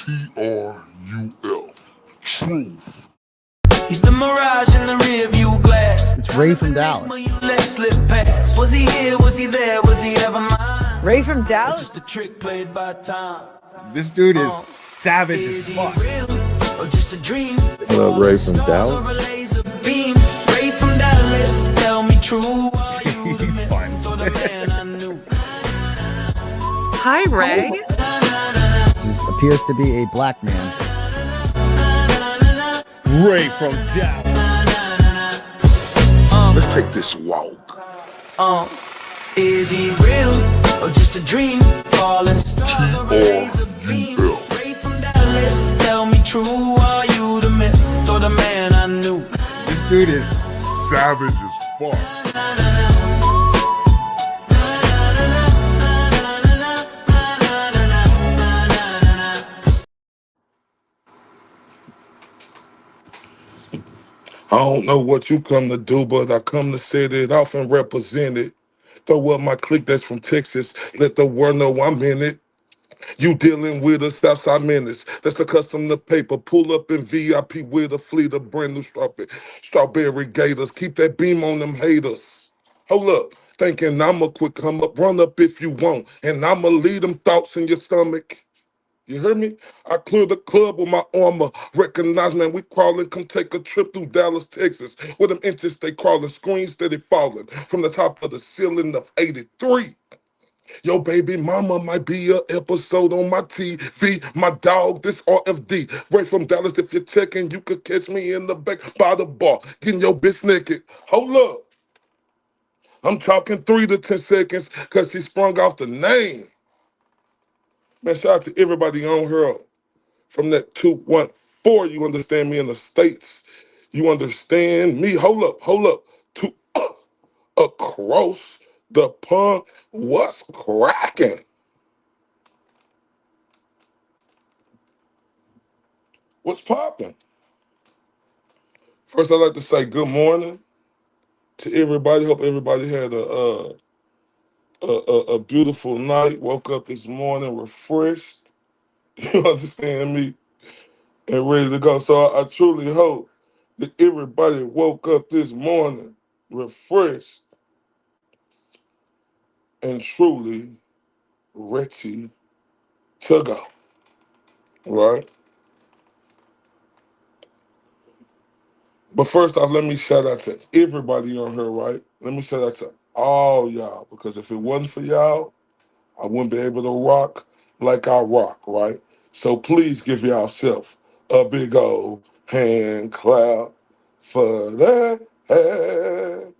TRUF. Truth. He's the mirage in the rear view glass. It's Ray from Dallas. Let slip past. Was he here? Was he there? Was he ever mine? Ray from Dallas? Just a trick played by time. This dude is savage Is as he fuck. real or just a dream? What up, Ray from Dallas? Ray from Dallas, tell me true. Are you the He's myth fun. or the man I knew? Hi, Ray. This appears to be a black man. Ray from Dallas. Let's take this walk. Is he real or just a dream? Falling stars or a laser beam? Ray from Dallas, tell me true. Are you the myth or the man I knew? This dude is Savage as fuck. I don't know what you come to do, but I come to set it off and represent it. Throw up my clique that's from Texas. Let the world know I'm in it. You dealing with a Southside menace. That's the custom to paper. Pull up in VIP with a fleet of brand new strawberry gators. Keep that beam on them haters. Hold up. Thinking I'ma quick come up, run up if you want. And I'ma leave them thoughts in your stomach. You heard me? I clear the club with my armor. Recognize, man, we crawling. Come take a trip through Dallas, Texas. Where them inches stay crawling, screens steady falling. From the top of the ceiling of 83. Yo, baby mama might be a episode on my TV. My dog, this RFD. Right from Dallas, if you're checking, you could catch me in the back by the bar. Getting your bitch naked. Hold up. I'm talking 3 to 10 seconds because she sprung off the name. Man, shout out to everybody on her. From that 214, you understand me in the States. You understand me. Hold up. To across the pond, what's cracking? What's popping? First, I'd like to say good morning to everybody. Hope everybody had a beautiful night. Woke up this morning refreshed. You understand me? And ready to go. So I truly hope that everybody woke up this morning refreshed and truly ready to go. Right? But first off, let me shout out to everybody on here, right? Let me shout out to all y'all, because if it wasn't for y'all, I wouldn't be able to rock like I rock, right? So please give yourself a big old hand clap for that.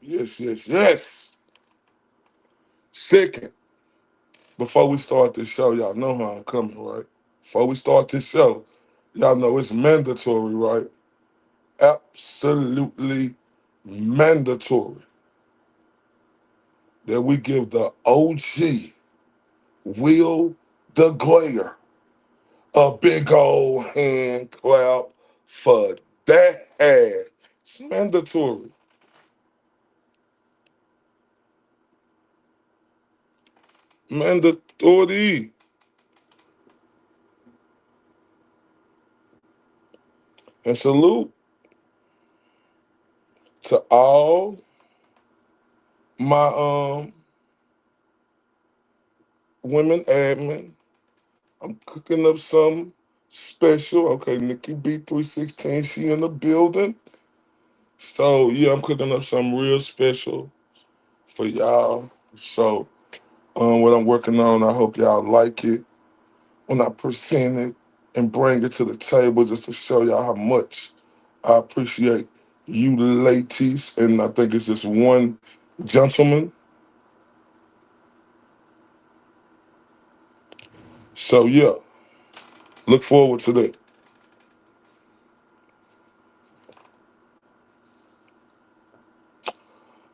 Yes. Second, before we start this show, y'all know how I'm coming, right? Before we start this show, y'all know it's mandatory, right? Absolutely mandatory that we give the OG Will the Glayer a big old hand clap for that. It's mandatory. Mandatory. And salute to all my women admin. I'm cooking up some special. Okay, Nikki B316, she in the building. So yeah, I'm cooking up some real special for y'all. So what I'm working on, I hope y'all like it when I present it and bring it to the table just to show y'all how much I appreciate you ladies. And I think it's just one gentleman. So yeah, look forward to that.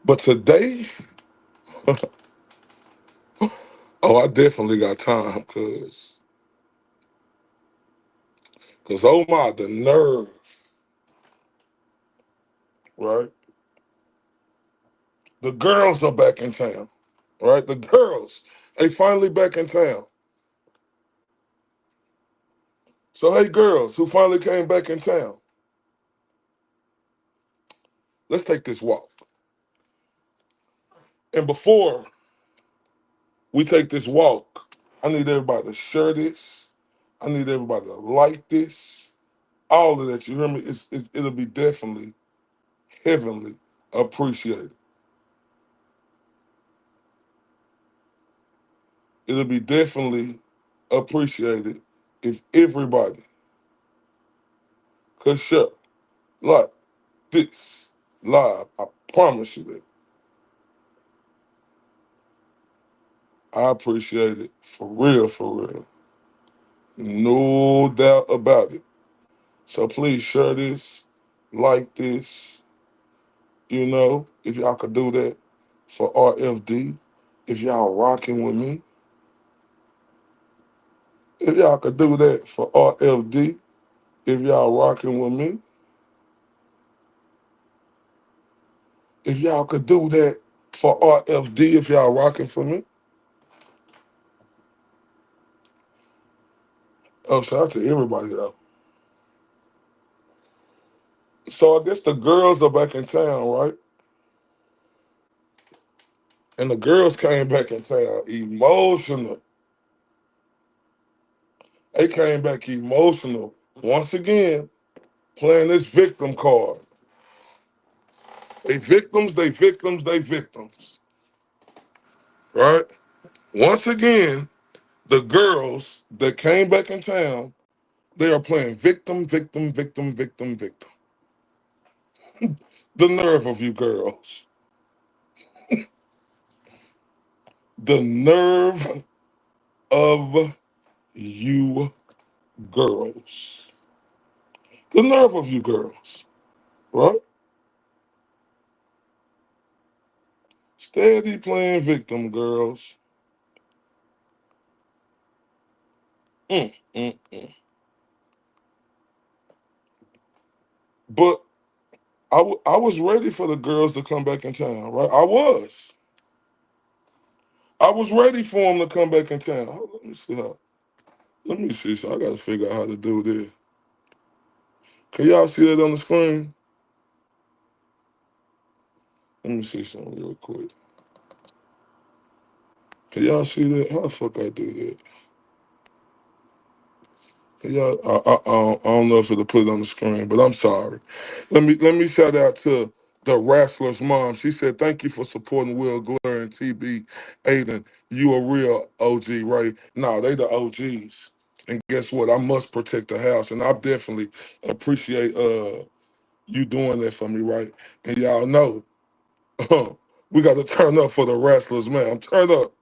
But today, oh, I definitely got time, cause oh my, the nerve, right? The girls are back in town. right? The girls, they finally back in town. So, hey, girls who finally came back in town, let's take this walk. And before we take this walk, I need everybody to share this. I need everybody to like this. All of that, you hear me? It'll be definitely heavenly appreciated. It'll be definitely appreciated if everybody could share like this live. I promise you that. I appreciate it for real, for real. No doubt about it. So please share this, like this, you know, if y'all could do that for RFD, if y'all rocking with me, if y'all could do that for RFD, if y'all rocking with me, if y'all could do that for RFD, if y'all rocking for me. Oh, shout out to everybody though. So I guess the girls are back in town, right? And the girls came back in town emotional. They came back emotional. Once again, playing this victim card. They victims, they victims, they victims. Right? Once again, the girls that came back in town, they are playing victim, victim, victim, victim, victim. The nerve of you girls. The nerve of you girls. The nerve of you girls. Right? Steady playing victim, girls. Mm, mm, mm. But I was ready for the girls to come back in town, right? I was. I was ready for them to come back in town. Let me see how. Let me see. So I got to figure out how to do this. Can y'all see that on the screen? Let me see something real quick. Can y'all see that? How the fuck I do that? Yeah, I don't know if it'll put it on the screen, but I'm sorry. Let me shout out to the Wrestler's mom. She said, "Thank you for supporting Will Glare and TB Aiden. You a real OG, right? No, they the OGs. And guess what? I must protect the house, and I definitely appreciate you doing that for me, right? And y'all know we got to turn up for the Wrestler's man. Turn up.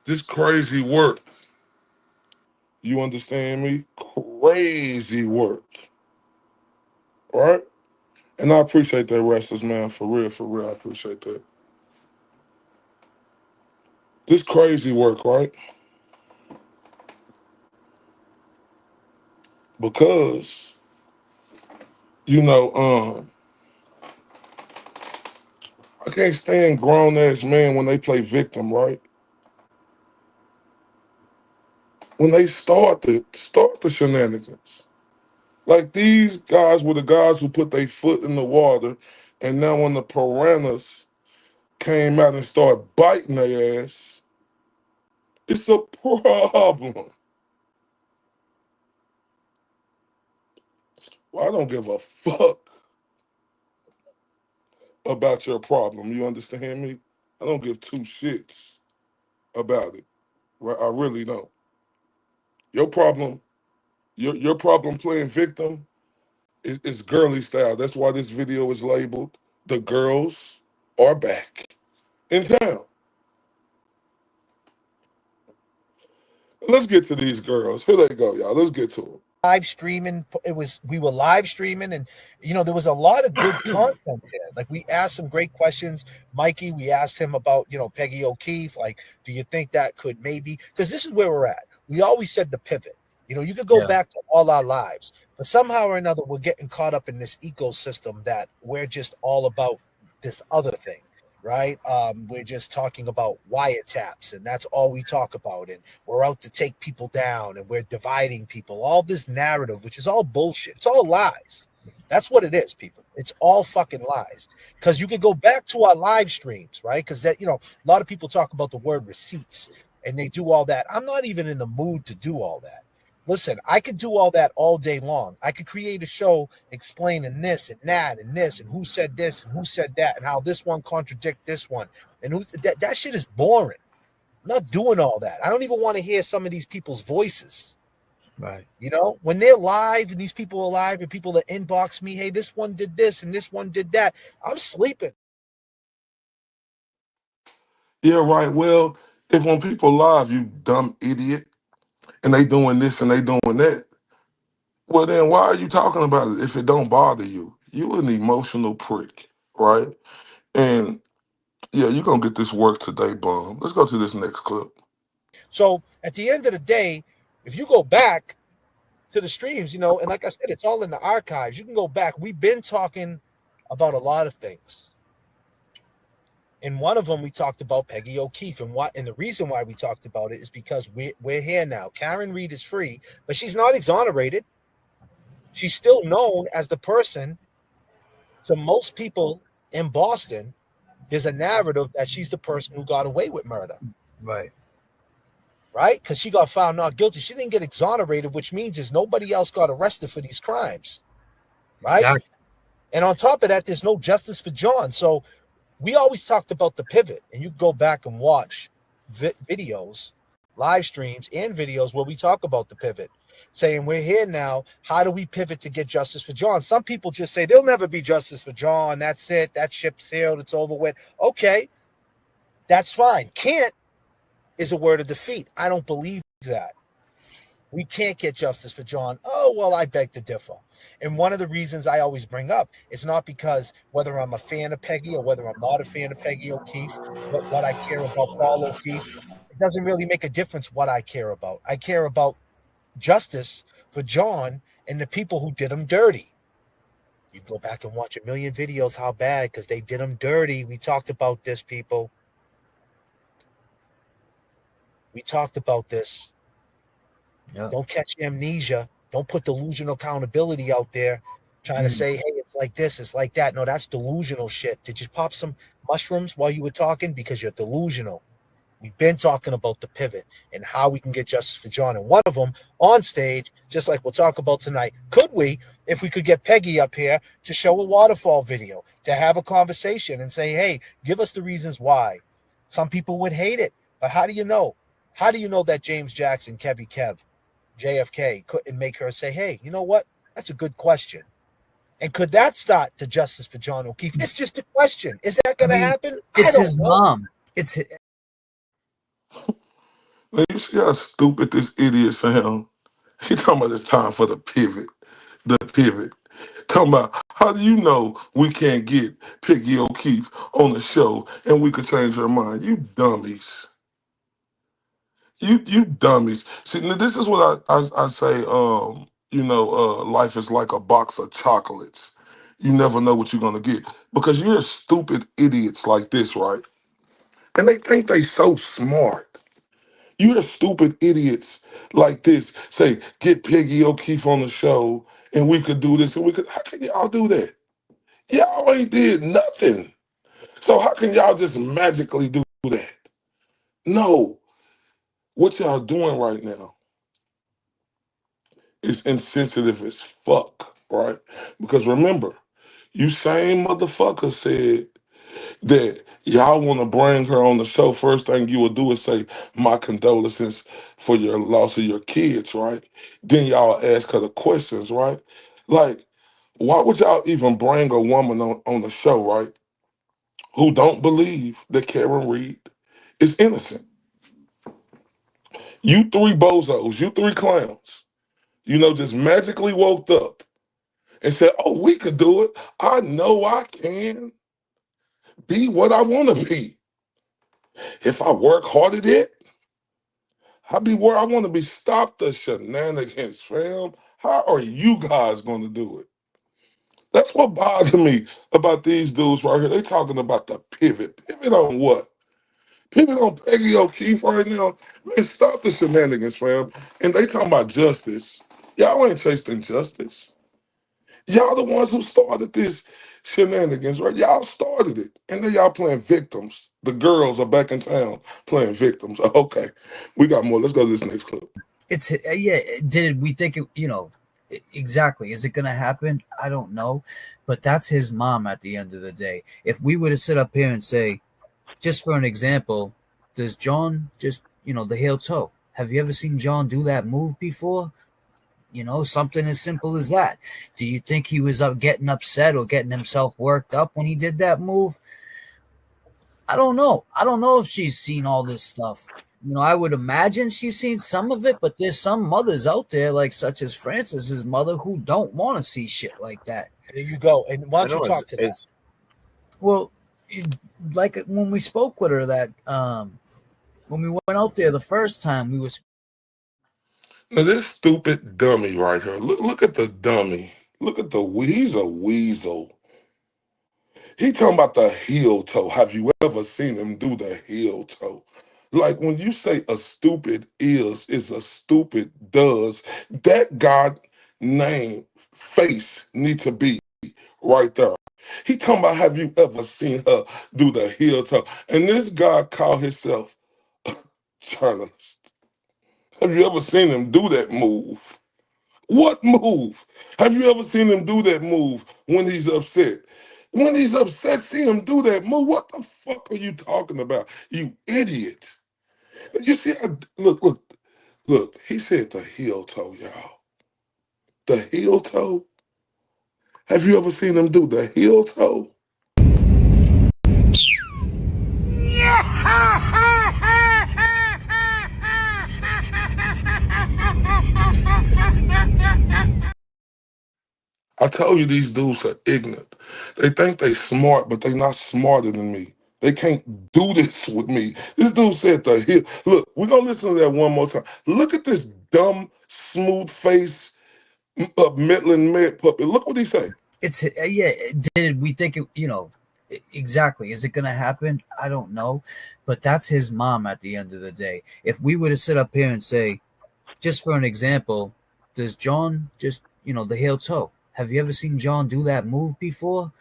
This crazy work. You understand me? Crazy work. Right? And I appreciate that, wrestlers, man. For real, for real. I appreciate that. This crazy work, right? Because, you know, I can't stand grown ass men when they play victim, right? When they start the shenanigans. Like these guys were the guys who put their foot in the water, and now when the piranhas came out and started biting their ass, it's a problem. Well, I don't give a fuck about your problem. You understand me? I don't give two shits about it. Right? I really don't. Your problem, your problem playing victim is girly style. That's why this video is labeled "The Girls Are Back in Town." Let's get to these girls. Here they go, y'all. Let's get to them. live streaming. We were live streaming, and there was a lot of good content there. Like, we asked some great questions. Mikey, we asked him about Peggy O'Keefe. Like, do you think that could maybe, because this is where we're at. We always said the pivot. You could go back to all our lives, but somehow or another we're getting caught up in this ecosystem that we're just all about this other thing. Right? We're just talking about wiretaps, and that's all we talk about. And we're out to take people down, and we're dividing people. All this narrative, which is all bullshit. It's all lies. That's what it is, people. It's all fucking lies. Because you could go back to our live streams, right? Because a lot of people talk about the word receipts, and they do all that. I'm not even in the mood to do all that. Listen, I could do all that all day long. I could create a show explaining this and that and this and who said this and who said that and how this one contradict this one. And that shit is boring. I'm not doing all that. I don't even want to hear some of these people's voices. Right. When they're live and these people are live and people that inbox me, hey, this one did this and this one did that, I'm sleeping. Yeah, right. Well, if when people live, you dumb idiot, and they doing this and they doing that, well then why are you talking about it if it don't bother you? You an emotional prick, right? And yeah, you're gonna get this work today, bum. Let's go to this next clip. So at the end of the day, if you go back to the streams, and like I said, it's all in the archives. You can go back. We've been talking about a lot of things. In one of them, we talked about Peggy O'Keefe, and the reason why we talked about it is because we're here now. Karen Read is free, but she's not exonerated. She's still known as the person to most people in Boston. There's a narrative that she's the person who got away with murder. Right. Right? Because she got found not guilty. She didn't get exonerated, which means there's nobody else got arrested for these crimes. Right? Exactly. And on top of that, there's no justice for John. So we always talked about the pivot, and you go back and watch videos, live streams, and videos where we talk about the pivot, saying we're here now. How do we pivot to get justice for John? Some people just say there'll never be justice for John. That's it. That ship's sailed. It's over with. Okay, that's fine. Can't is a word of defeat. I don't believe that. We can't get justice for John. Oh, well, I beg to differ. And one of the reasons I always bring up, it's not because whether I'm a fan of Peggy or whether I'm not a fan of Peggy O'Keefe, but what I care about Paul O'Keefe, it doesn't really make a difference what I care about. I care about justice for John and the people who did him dirty. You go back and watch a million videos how bad, because they did him dirty. We talked about this, people. We talked about this. Yeah. Don't catch amnesia. Don't put delusional accountability out there trying to say, hey, it's like this, it's like that. No, that's delusional shit. Did you pop some mushrooms while you were talking? Because you're delusional. We've been talking about the pivot and how we can get justice for John. And one of them on stage, just like we'll talk about tonight, if we could get Peggy up here to show a waterfall video, to have a conversation and say, hey, give us the reasons why. Some people would hate it, but how do you know? How do you know that James Jackson, JFK couldn't make her say, hey, you know what? That's a good question. And could that start the justice for John O'Keefe? It's just a question. Is that going to happen? It's his mom. It's You see how stupid this idiot sound? He talking about it's time for the pivot. The pivot. Talking about, how do you know we can't get Peggy O'Keefe on the show and we could change her mind? You dummies. You dummies. See, now this is what I say, life is like a box of chocolates. You never know what you're going to get. Because you're stupid idiots like this, right? And they think they so smart. You're stupid idiots like this. Say, get Peggy O'Keefe on the show and we could do this and we could. How can y'all do that? Y'all ain't did nothing. So how can y'all just magically do that? No. What y'all doing right now is insensitive as fuck, right? Because remember, you same motherfucker said that y'all want to bring her on the show. First thing you would do is say, my condolences for your loss of your kids, right? Then y'all ask her the questions, right? Like, why would y'all even bring a woman on the show, right, who don't believe that Karen Read is innocent? You three bozos, you three clowns just magically woke up and said, oh, we could do it. I know I can be what I want to be. If I work hard at it, I'll be where I want to be. Stop the shenanigans, fam. How are you guys going to do it? That's what bothers me about these dudes right here. They talking about the pivot. Pivot on what? Pivot on Peggy O'Keefe right now. Man, stop the shenanigans, fam. And they talking about justice. Y'all ain't chasing justice. Y'all the ones who started this shenanigans, right? Y'all started it. And then y'all playing victims. The girls are back in town playing victims. Okay, we got more. Let's go to this next clip. It's yeah. Did we think it? Exactly. Is it going to happen? I don't know, but that's his mom at the end of the day. If we were to sit up here and say, just for an example, does John just the heel toe? Have you ever seen John do that move before? Something as simple as that. Do you think he was getting upset or getting himself worked up when he did that move? I don't know. I don't know if she's seen all this stuff. I would imagine she's seen some of it, but there's some mothers out there, like such as Francis's mother, who don't want to see shit like that. There you go. And why don't you talk to that? Well, like when we spoke with her that when we went out there the first time, we was. Now this stupid dummy right here. Look at the dummy. Look at he's a weasel. He talking about the heel toe. Have you ever seen him do the heel toe? Like when you say a stupid is a stupid does, that God name face need to be right there. He talking about have you ever seen her do the heel toe? And this guy called himself a journalist. Have you ever seen him do that move? What move? Have you ever seen him do that move when he's upset? When he's upset, see him do that move. What the fuck are you talking about? You idiot. You see, look. He said the heel toe, y'all. The heel toe? Have you ever seen him do the heel toe? I told you these dudes are ignorant. They think they smart, but they not smarter than me. They can't do this with me. This dude said the heel. Look, we're going to listen to that one more time. Look at this dumb, smooth face, Midland Med puppet. Look what he said. It's yeah. Did we think it? Exactly. Is it going to happen? I don't know, but that's his mom at the end of the day. If we were to sit up here and say, just for an example, does John just the heel toe? Have you ever seen John do that move before?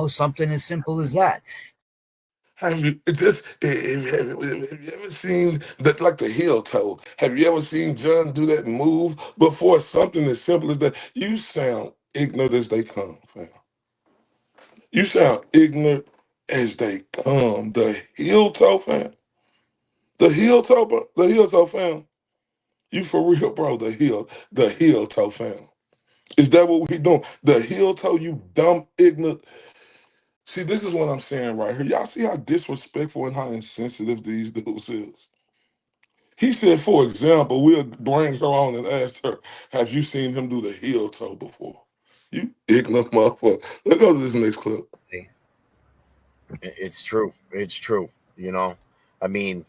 Something as simple as that. Have you ever seen that, like the heel toe? Have you ever seen John do that move before? Something as simple as that. You sound ignorant as they come, fam. You sound ignorant as they come. The heel toe, fam. The heel toe, fam. You for real, bro? The heel toe, fam. Is that what we doing? The heel toe, you dumb, ignorant. See, this is what I'm saying right here. Y'all see how disrespectful and how insensitive these dudes is? He said, for example, we'll bring her on and ask her, have you seen him do the heel toe before? You ignorant motherfucker. Let's go to this next clip. It's true. It's true. I mean,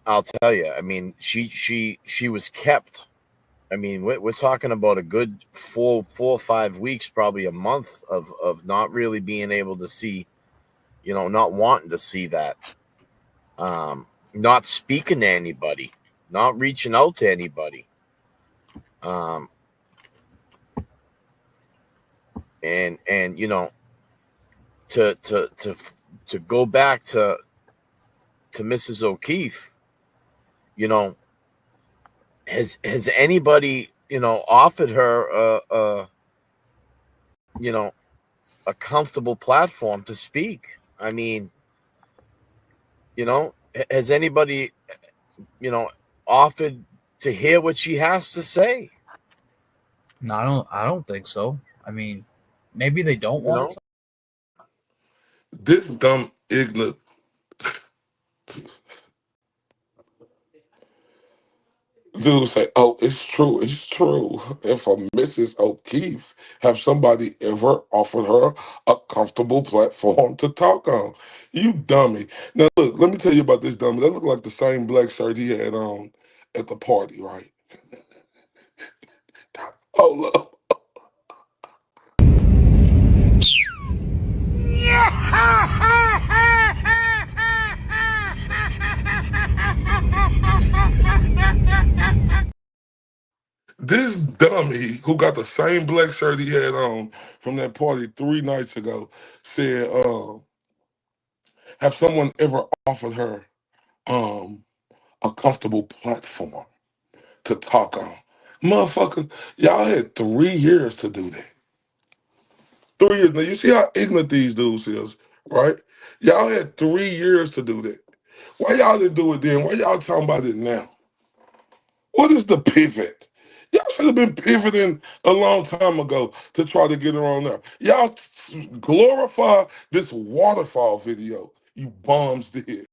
I'll tell you. I mean, she was kept. I mean, we're talking about a good 4 or 5 weeks, probably a month of not really being able to see, not wanting to see that, not speaking to anybody, not reaching out to anybody, and to go back to Mrs. O'Keefe, has anybody offered her a comfortable platform to speak? I mean, has anybody offered to hear what she has to say? No, I don't think so. I mean, maybe they don't want to. This dumb, ignorant. Dude say, "Oh, it's true. It's true." And for Mrs. O'Keefe, have somebody ever offered her a comfortable platform to talk on? You dummy. Now look, let me tell you about this dummy. That looked like the same black shirt he had on at the party, right? Oh look. This dummy who got the same black shirt he had on from that party 3 nights ago said, have someone ever offered her um, a comfortable platform to talk on? Motherfucker, y'all had 3 years to do that. 3 years. Now, you see how ignorant these dudes is, right? Y'all had 3 years to do that. Why y'all didn't do it then? Why y'all talking about it now? What is the pivot? Y'all should have been pivoting a long time ago to try to get her on there. Y'all glorify this waterfall video you bums did.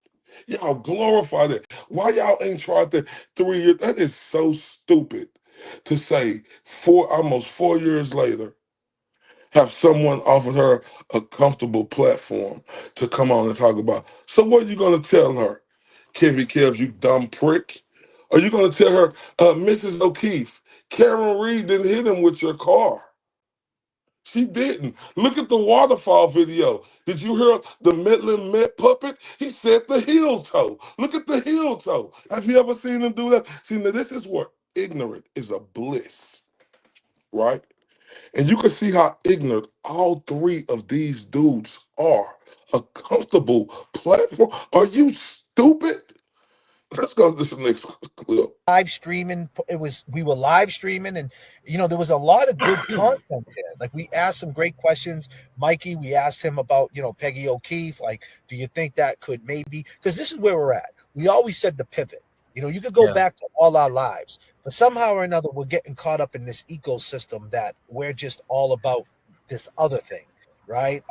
Y'all glorify that. Why y'all ain't tried that 3 years? That is so stupid to say almost 4 years later, have someone offered her a comfortable platform to come on and talk about. So what are you gonna tell her? Kevy Kev, you dumb prick? Are you going to tell her, Mrs. O'Keefe, Karen Reed didn't hit him with your car? She didn't. Look at the waterfall video. Did you hear the Midland Met puppet? He said the heel toe. Look at the heel toe. Have you ever seen him do that? See, now this is where ignorant is a bliss, right? And you can see how ignorant all three of these dudes are. A comfortable platform. Are you stupid? Let's go to the next clip. Live streaming, we were live streaming, and there was a lot of good content there. Like, we asked some great questions. Mikey, we asked him about Peggy O'Keefe. Like, do you think that could maybe, because this is where we're at. We always said the pivot. You could go back to all our lives, but somehow or another we're getting caught up in this ecosystem that we're just all about this other thing. Right?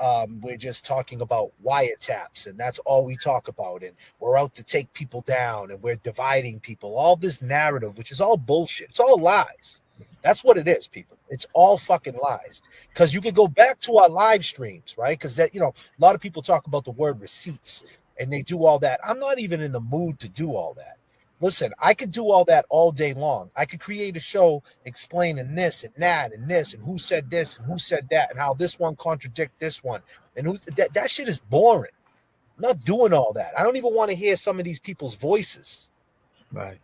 We're just talking about wiretaps, and that's all we talk about. And we're out to take people down, and we're dividing people. All this narrative, which is all bullshit. It's all lies. That's what it is, people. It's all fucking lies. Because you could go back to our live streams, right? Because that, a lot of people talk about the word receipts, and they do all that. I'm not even in the mood to do all that. Listen, I could do all that all day long. I could create a show explaining this and that and this and who said this and who said that and how this one contradict this one. And that shit is boring. I'm not doing all that. I don't even want to hear some of these people's voices. Right.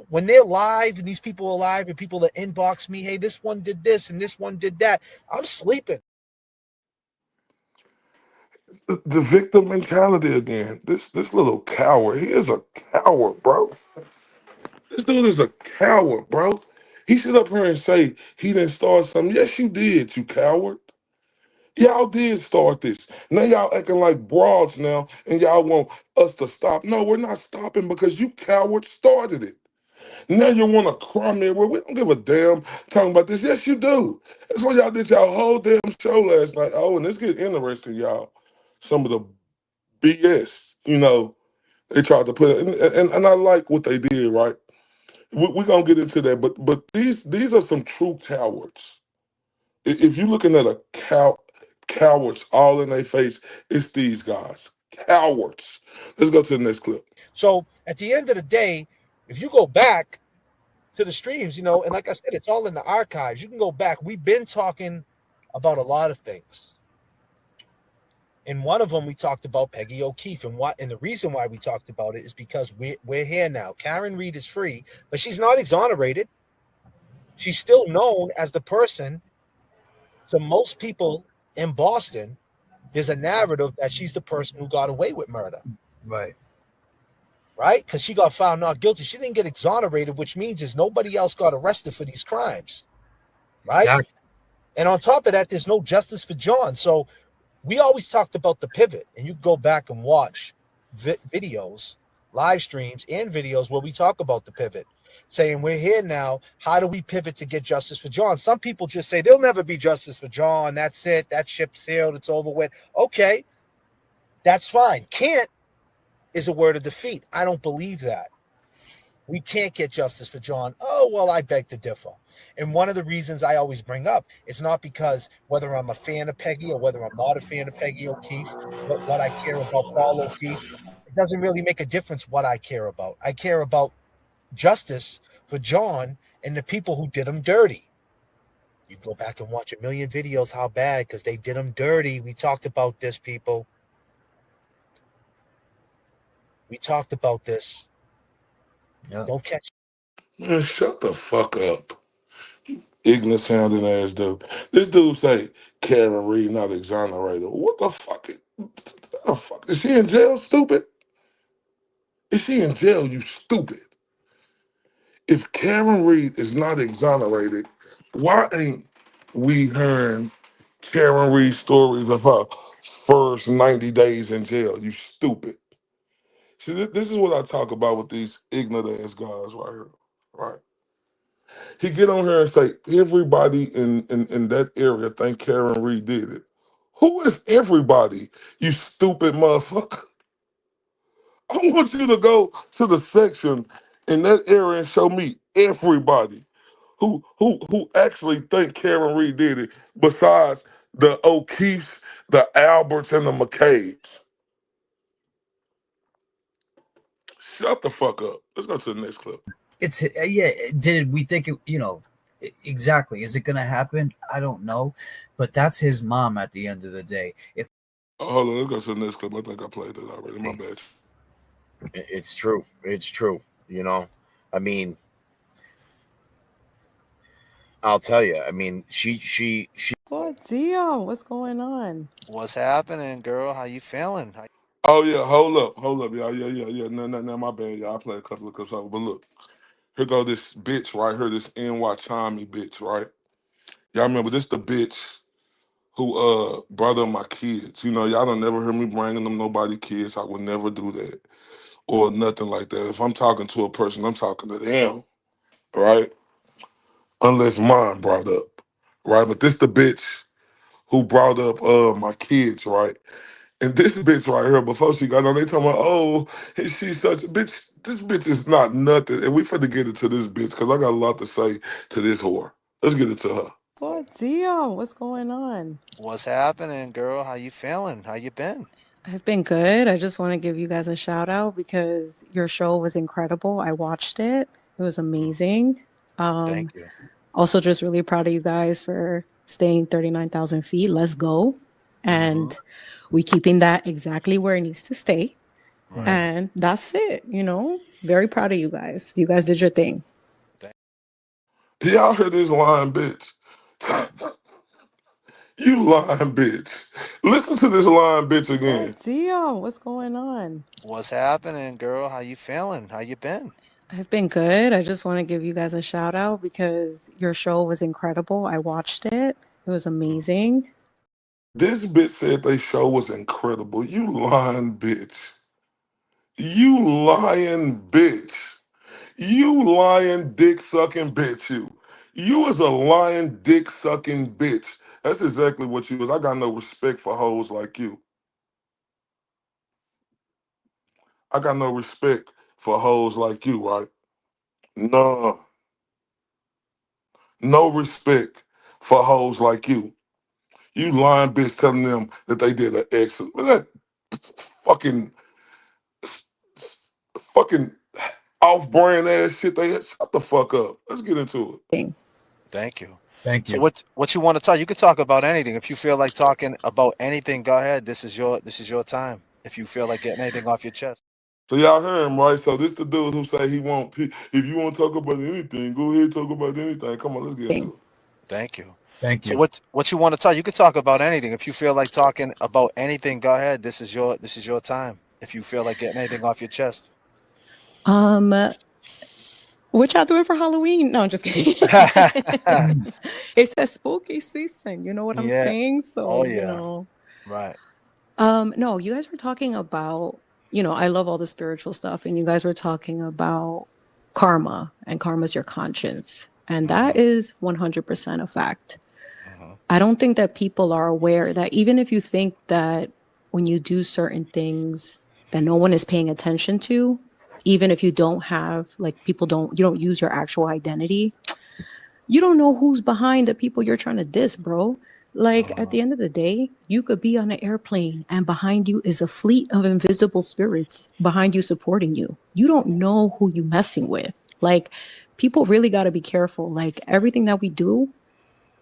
When they're live and these people are live and people that inbox me, hey, this one did this and this one did that, I'm sleeping. The victim mentality again. This little coward. He is a coward, bro. This dude is a coward, bro. He sit up here and say he didn't start something. Yes, you did, you coward. Y'all did start this. Now y'all acting like broads now, and y'all want us to stop. No, we're not stopping because you cowards started it. Now you want to cry me. Well, we don't give a damn talking about this. Yes, you do. That's why y'all did y'all whole damn show last night. Oh, and this get interesting, y'all. Some of the BS, they tried to put it, and I like what they did, right? We're gonna get into that, but these are some true cowards. If you're looking at cowards all in their face, it's these guys. Cowards. Let's go to the next clip. So at the end of the day, if you go back to the streams, and like I said, it's all in the archives. You can go back. We've been talking about a lot of things. In one of them, we talked about Peggy O'Keefe, and the reason why we talked about it is because we're here now. Karen Reed is free, but she's not exonerated. She's still known as the person. To most people in Boston, there's a narrative that she's the person who got away with murder. Right. Right? Because she got found not guilty. She didn't get exonerated, which means there's nobody else got arrested for these crimes. Right? Exactly. And on top of that, there's no justice for John. So we always talked about the pivot, and you go back and watch videos, live streams, and videos where we talk about the pivot, saying we're here now. How do we pivot to get justice for John? Some people just say there'll never be justice for John. That's it. That ship sailed. It's over with. Okay, that's fine. Can't is a word of defeat. I don't believe that. we can't get justice for John. Oh, well, I beg to differ. And one of the reasons I always bring up is not because whether I'm a fan of Peggy or whether I'm not a fan of Peggy O'Keefe, what I care about Paul O'Keefe, it doesn't really make a difference what I care about. I care about justice for John and the people who did him dirty. You go back and watch a million videos how bad, because they did him dirty. We talked about this, people. We talked about this. Yeah. Don't catch. Man, shut the fuck up. Ignorant sounding ass dude. This dude say Karen Reed not exonerated. What the fuck? The fuck? Is she in jail, stupid? Is she in jail, you stupid? If Karen Reed is not exonerated, why ain't we hearing Karen Reed stories of her first 90 days in jail? You stupid. See, this is what I talk about with these ignorant ass guys right here. Right? He get on here and say everybody in that area think Karen Reed did it. Who is everybody? You stupid motherfucker. I want you to go to the section in that area and show me everybody who actually think Karen Reed did it, besides the O'Keefes, the Alberts, and the McCabe's. Shut the fuck up. Let's go to the next clip. It's yeah. Did we think it? Exactly. Is it going to happen? I don't know, but that's his mom at the end of the day. If Hold on, let's go to the next clip. I think I played it already. My bad. It's true. It's true. You know, I mean, I'll tell you. I mean, she. God damn, what's going on? What's happening, girl? How you feeling? Oh yeah, hold up, y'all. Yeah. No, my bad, y'all. I played a couple of clips over, but look, here go this bitch right here, this NY Tommy bitch, right? Y'all remember this the bitch who brought up my kids. You know, y'all don't never hear me bringing them nobody kids. I would never do that or nothing like that. If I'm talking to a person, I'm talking to them, right? Unless mine brought up, right? But this the bitch who brought up my kids, right? And this bitch right here, before she got on, they talking about, oh, she's such a bitch. This bitch is not nothing. And we finna get into this bitch because I got a lot to say to this whore. Let's get into her. God damn, what's going on? What's happening, girl? How you feeling? How you been? I've been good. I just want to give you guys a shout out because your show was incredible. I watched it. It was amazing. Thank you. Also, just really proud of you guys for staying 39,000 feet. Let's go. And we keeping that exactly where it needs to stay. Right. And that's it, you know. Very proud of you guys. You guys did your thing. Y'all hear this lying bitch? You lying bitch. Listen to this lying bitch again. God damn, what's going on? What's happening, girl? How you feeling? How you been? I've been good. I just want to give you guys a shout out because your show was incredible. I watched it. It was amazing. This bitch said they show was incredible. You lying bitch. You lying bitch. You lying dick sucking bitch. You is a lying dick sucking bitch. That's exactly what you is. I got no respect for hoes like you. I got no respect for hoes like you, right? No. No respect for hoes like you. You lying bitch telling them that they did an excellent. That fucking fucking off-brand ass shit they had. Shut the fuck up. Let's get into it. Thank you. Thank you. So what you want to talk? You can talk about anything. If you feel like talking about anything, go ahead. This is your time. If you feel like getting anything off your chest. So y'all heard him, right? So this the dude who say he won't. If you want to talk about anything, go ahead talk about anything. Come on, let's get into it. Thank you. Thank you. So what you want to talk? You can talk about anything. If you feel like talking about anything, go ahead. This is your time. If you feel like getting anything off your chest. What y'all doing for Halloween? No, I'm just kidding. It's a spooky season. You know what I'm saying? So, you know. Right. No, you guys were talking about, you know, I love all the spiritual stuff, and you guys were talking about karma, and karma's your conscience. And that is 100% a fact. I don't think that people are aware that even if you think that when you do certain things that no one is paying attention to, even if you don't have, like, you don't use your actual identity, you don't know who's behind the people you're trying to diss, bro. Like, at the end of the day, you could be on an airplane and behind you is a fleet of invisible spirits behind you supporting you. You don't know who you messing with. Like, people really got to be careful. Like, everything that we do,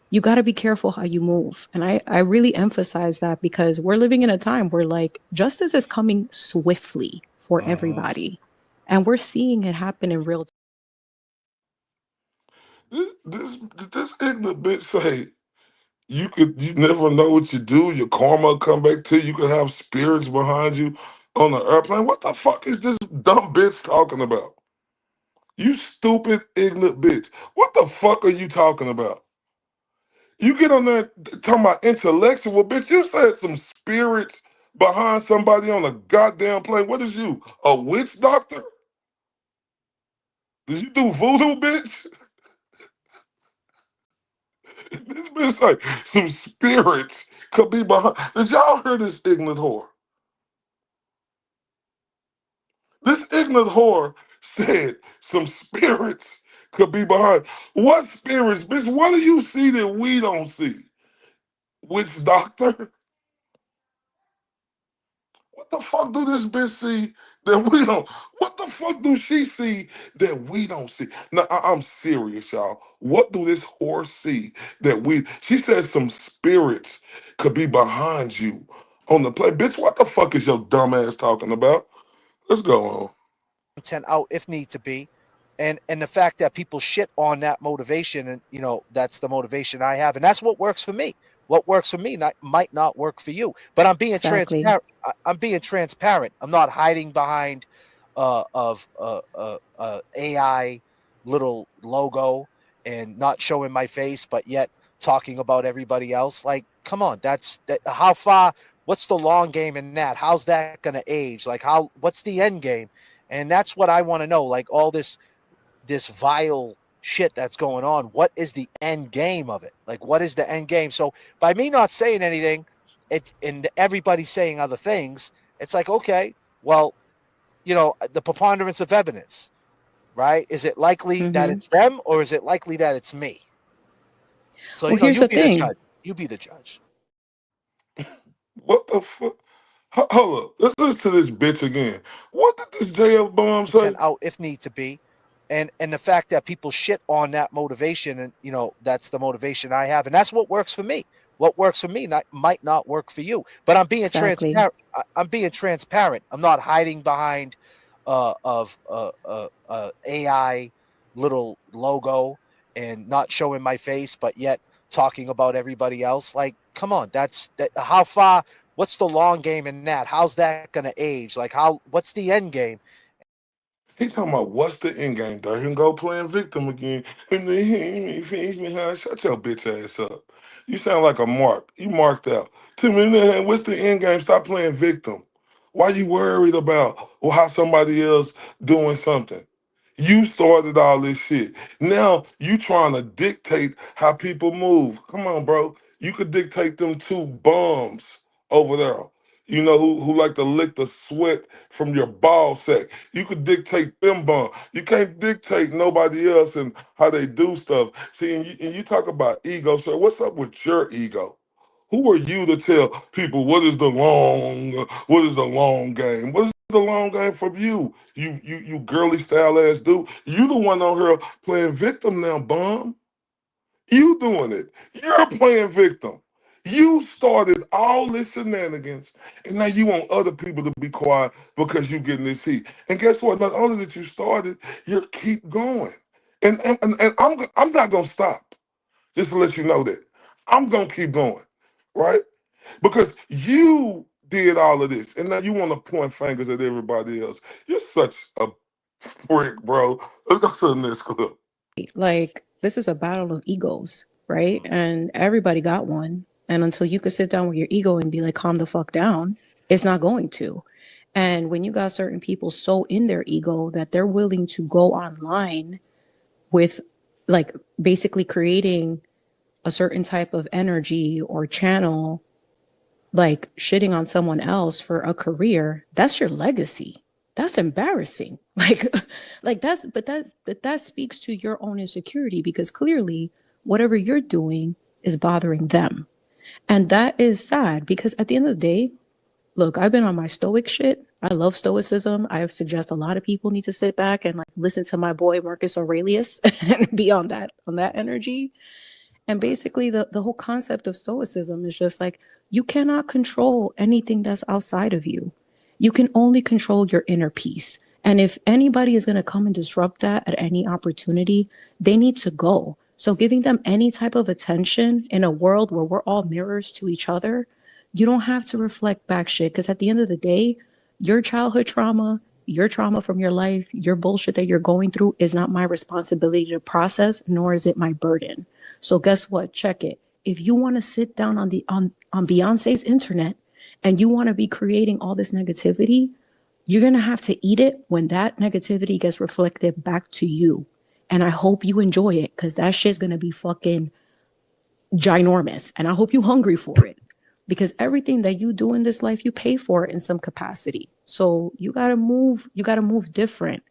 you got to be careful how you move. And I really emphasize that because we're living in a time where, like, justice is coming swiftly for everybody. And we're seeing it happen in real time. This ignorant bitch say you never know what you do. Your karma will come back to you. You can have spirits behind you on the airplane. What the fuck is this dumb bitch talking about? You stupid ignorant bitch. What the fuck are you talking about? You get on there talking about intellectual bitch. You said some spirits behind somebody on a goddamn plane. What is you? A witch doctor? Did you do voodoo, bitch? This bitch like some spirits could be behind. Did y'all hear this ignorant whore? This ignorant whore said some spirits could be behind. What spirits, bitch? What do you see that we don't see? Witch doctor? What the fuck do this bitch see that we don't? What the fuck do she see that we don't see? Now, I'm serious, y'all. What do this whore see that we? She said some spirits could be behind you on the plane. Bitch, what the fuck is your dumb ass talking about? Let's go on. Content out if need to be. And the fact that people shit on that motivation, and that's the motivation I have, and that's what works for me. What works for me might not work for you, but I'm being Exactly. transparent. I'm being transparent. I'm not hiding behind AI little logo and not showing my face, but yet talking about everybody else. Like, come on, how far? What's the long game in that? How's that going to age? Like, what's the end game? And that's what I want to know. Like, all this vile shit that's going on, what is the end game of it? Like, what is the end game? So by me not saying anything, and everybody saying other things, it's like, okay, well, the preponderance of evidence, right? Is it likely that it's them, or is it likely that it's me? So Well, here's the thing. You be the judge. What the fuck? Hold up. Let's listen to this bitch again. What did this JF bomb say? Content out if need to be. And the fact that people shit on that motivation, and that's the motivation I have, and that's what works for me. What works for me might not work for you, but I'm being Exactly. transparent. I'm being transparent. I'm not hiding behind AI little logo and not showing my face, but yet talking about everybody else. Like, come on, how far? What's the long game in that? How's that going to age? Like, what's the end game? He talking about what's the end game? There he can go playing victim again. And then shut your bitch ass up. You sound like a mark. You marked out. Tell me, what's the end game? Stop playing victim. Why you worried about how somebody else doing something? You started all this shit. Now you trying to dictate how people move. Come on, bro. You could dictate them two bums over there. Who like to lick the sweat from your ball sack. You could dictate them bum. You can't dictate nobody else and how they do stuff. See, and you talk about ego, so what's up with your ego? Who are you to tell people what is the long game? What is the long game for you? You girly style ass dude. You the one on here playing victim now, bum. You doing it. You're playing victim. You started all this shenanigans, and now you want other people to be quiet because you getting this heat. And guess what? Not only that you started, you keep going. And I'm not gonna stop. Just to let you know that I'm gonna keep going, right? Because you did all of this, and now you want to point fingers at everybody else. You're such a prick, bro. Let's go to the next clip. Like, this is a battle of egos, right? And everybody got one. And until you could sit down with your ego and be like, calm the fuck down, it's not going to. And when you got certain people so in their ego that they're willing to go online with, like, basically creating a certain type of energy or channel, like shitting on someone else for a career, that's your legacy. that's embarrassing. Like that speaks to your own insecurity, because clearly whatever you're doing is bothering them. And that is sad, because at the end of the day, look, I've been on my stoic shit. I love stoicism. I suggest a lot of people need to sit back and like listen to my boy Marcus Aurelius and be on that energy. And basically the whole concept of stoicism is just like, you cannot control anything that's outside of you. You can only control your inner peace. And if anybody is going to come and disrupt that at any opportunity, they need to go. So giving them any type of attention in a world where we're all mirrors to each other, you don't have to reflect back shit. Because at the end of the day, your childhood trauma, your trauma from your life, your bullshit that you're going through is not my responsibility to process, nor is it my burden. So guess what? Check it. If you want to sit down on Beyonce's internet and you want to be creating all this negativity, you're going to have to eat it when that negativity gets reflected back to you. And I hope you enjoy it, because that shit's going to be fucking ginormous. And I hope you're hungry for it, because everything that you do in this life, you pay for it in some capacity. So you got to move different.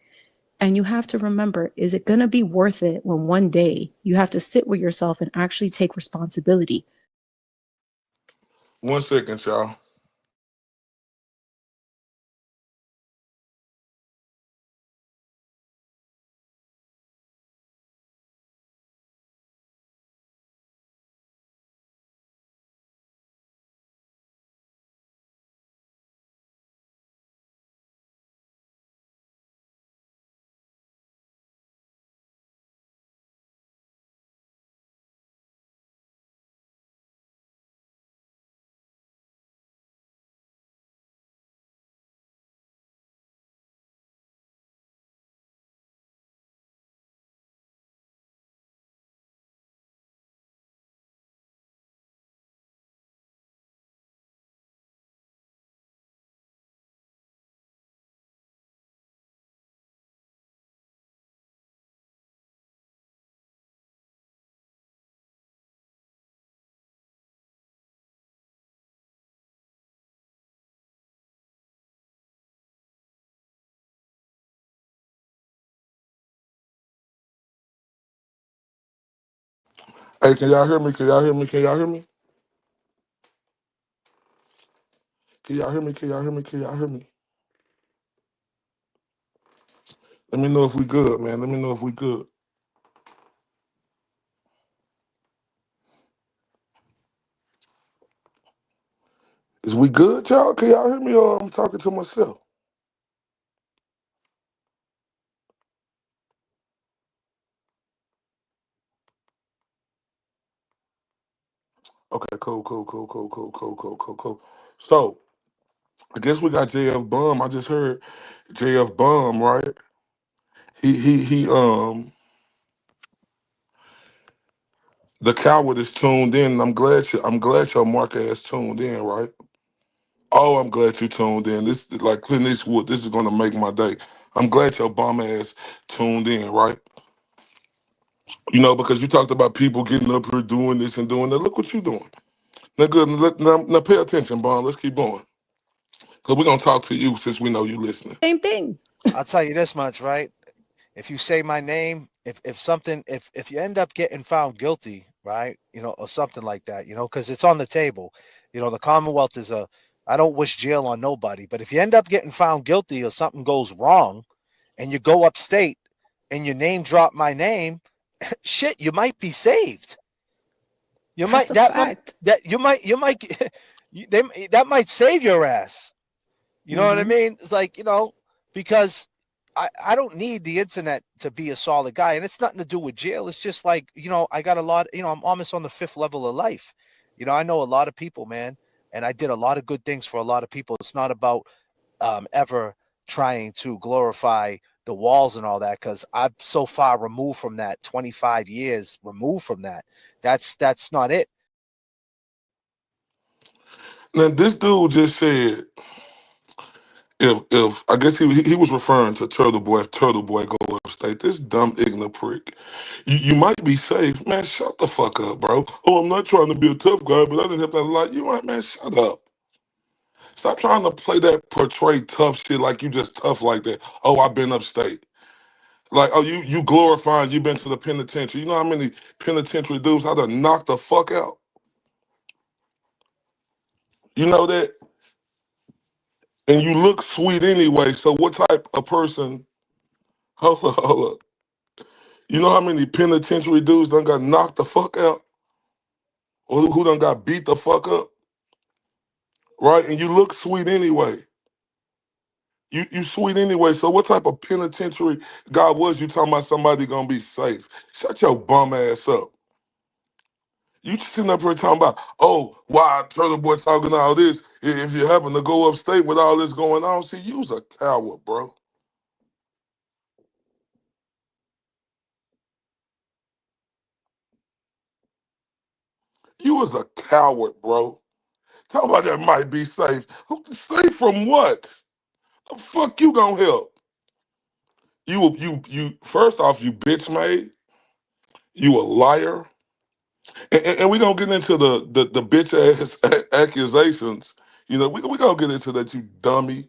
And you have to remember, is it going to be worth it when one day you have to sit with yourself and actually take responsibility? 1 second, y'all. Hey, can y'all hear me? Can y'all hear me? Can y'all hear me? Can y'all hear me? Can y'all hear me? Can y'all hear me? Let me know if we good, man. Let me know if we good. Is we good, y'all? Can y'all hear me, or I'm talking to myself? Okay, cool. So, I guess we got JF Bum. I just heard JF Bum, right? He the coward is tuned in. And I'm glad your marker is tuned in, right? Oh, I'm glad you tuned in. This like Clint Eastwood. This is gonna make my day. I'm glad your bum ass tuned in, right? You know, because you talked about people getting up here doing this and doing that. Look what you doing. Now, good. Now pay attention, Bum. Let's keep going. Because we're going to talk to you since we know you listening. Same thing. I'll tell you this much, right? If you say my name, if you end up getting found guilty, right, or something like that, because it's on the table, the Commonwealth is I don't wish jail on nobody, but if you end up getting found guilty or something goes wrong and you go upstate and your name drop my name, shit, you might be saved. You That's might that might save your ass. You know what I mean? It's like, because I don't need the internet to be a solid guy, and it's nothing to do with jail. It's just like, I got a lot, I'm almost on the 5th level of life. I know a lot of people, man, and I did a lot of good things for a lot of people. It's not about ever trying to glorify the walls and all that, because I'm so far removed from that, 25 years removed from that. That's not it. Now, this dude just said, if I guess he was referring to Turtle Boy, if Turtle Boy go upstate, this dumb ignorant prick. You might be safe. Man, shut the fuck up, bro. Oh, I'm not trying to be a tough guy, but I didn't have that a lot. You might, man, shut up. Stop trying to play that portray tough shit like you just tough like that. Oh, I've been upstate. Like, oh, you glorifying you been to the penitentiary. You know how many penitentiary dudes I done knocked the fuck out? You know that? And you look sweet anyway. So what type of person? Hold up. You know how many penitentiary dudes done got knocked the fuck out? Or who done got beat the fuck up? Right? And you look sweet anyway. You sweet anyway. So what type of penitentiary guy was you talking about somebody gonna be safe? Shut your bum ass up. You sitting up here talking about, oh, why Turtle Boy talking all this? If you happen to go upstate with all this going on, see, you was a coward, bro. You was a coward, bro. Talking about that might be safe. Safe from what? The fuck you gonna help? You. First off, you bitch made. You a liar. And we gonna get into the bitch ass accusations. You know, we gonna get into that, you dummy.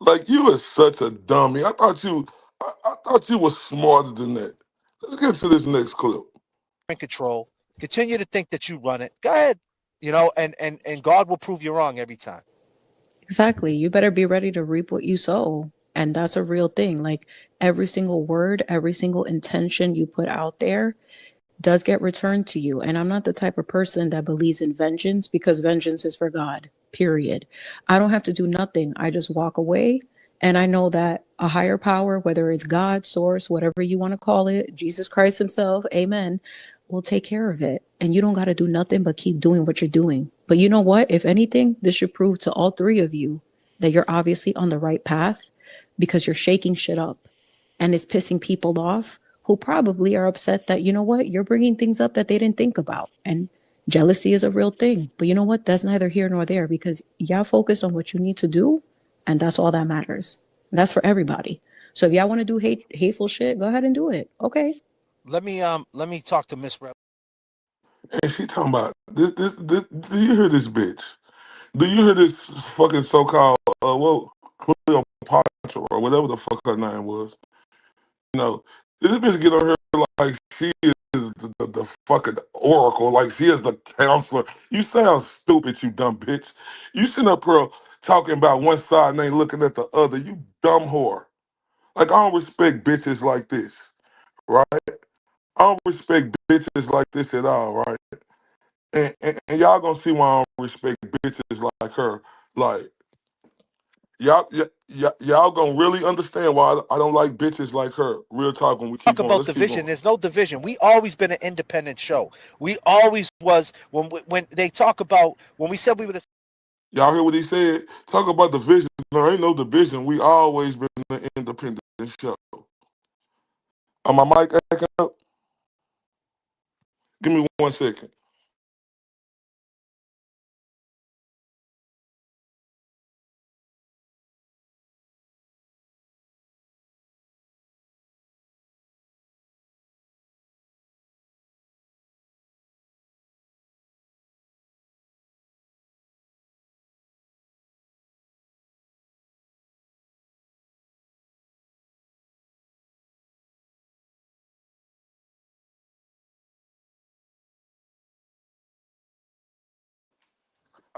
Like you is such a dummy. I thought you was smarter than that. Let's get to this next clip. In control. Continue to think that you run it. Go ahead. You know, and God will prove you wrong every time. Exactly. You better be ready to reap what you sow. And that's a real thing. Like every single word, every single intention you put out there does get returned to you. And I'm not the type of person that believes in vengeance, because vengeance is for God, period. I don't have to do nothing. I just walk away. And I know that a higher power, whether it's God, source, whatever you want to call it, Jesus Christ himself, amen, will take care of it. And you don't got to do nothing but keep doing what you're doing. But you know what? If anything, this should prove to all three of you that you're obviously on the right path, because you're shaking shit up and it's pissing people off who probably are upset that, you know what, you're bringing things up that they didn't think about. And jealousy is a real thing. But you know what? That's neither here nor there, because y'all focus on what you need to do. And that's all that matters. And that's for everybody. So if y'all want to do hateful shit, go ahead and do it. Okay. Let me talk to Miss Rep. And she talking about this. Do you hear this bitch? Do you hear this fucking so-called Cleopatra or whatever the fuck her name was? You know, this bitch get on her like she is the fucking oracle, like she is the counselor. You sound stupid, you dumb bitch. You sitting up here talking about one side and ain't looking at the other. You dumb whore. Like I don't respect bitches like this, right? I don't respect bitches like this at all, right? And y'all gonna see why I don't respect bitches like her. Like y'all gonna really understand why I don't like bitches like her. Real talk when we keep Talk going. about Let's keep division. going. There's no division. We always been an independent show. We always was when they talk about when we said we were the Y'all hear what he said? Talk about division. There ain't no division. We always been an independent show. My mic acting up? Give me 1 second.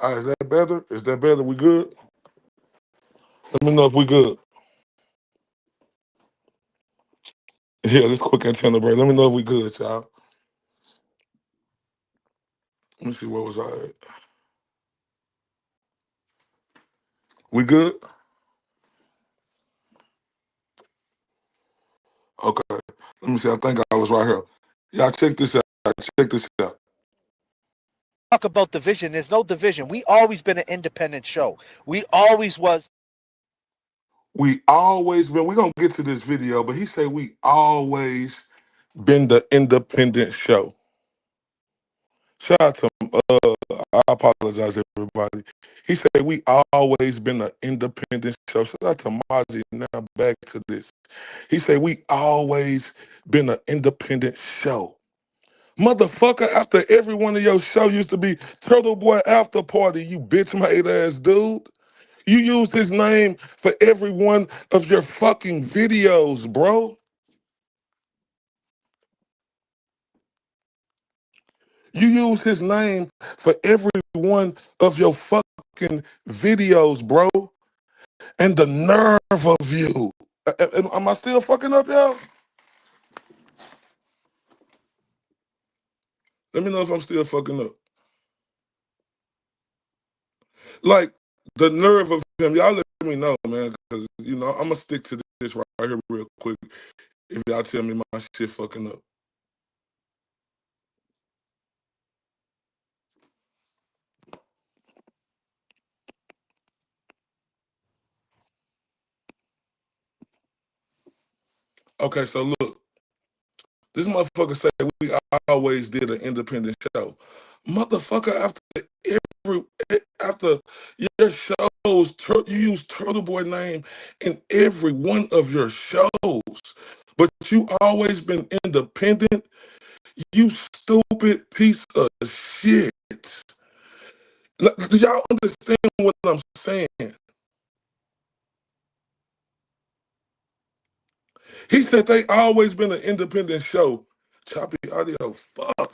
All right, is that better? Is that better? We good? Let me know if we good. Yeah, this quick antenna break. Let me know if we good, y'all. Let me see, where was I at? We good? Okay. Let me see. I think I was right here. Y'all check this out. Check this out. talk about division. There's no division. We always been an independent show. We always was. We always been, we're going to get to this video, but he said we always been the independent show. Shout out to him. I apologize, everybody. He said we always been an independent show. Shout out to Maji. Now back to this. He said we always been an independent show. Motherfucker, after every one of your show used to be Turtle Boy After Party, you bitch made ass dude. You use his name for every one of your fucking videos, bro. You use his name for every one of your fucking videos, bro. And the nerve of you. Am I still fucking up, y'all? Let me know if I'm still fucking up. Like, the nerve of him. Y'all let me know, man, because, you know, I'm going to stick to this right here real quick if y'all tell me my shit fucking up. Okay, so look. This motherfucker say we always did an independent show. Motherfucker, after your shows, you use Turtle Boy name in every one of your shows. But you always been independent, you stupid piece of shit. Do y'all understand what I'm saying? He said they always been an independent show. Choppy audio, fuck.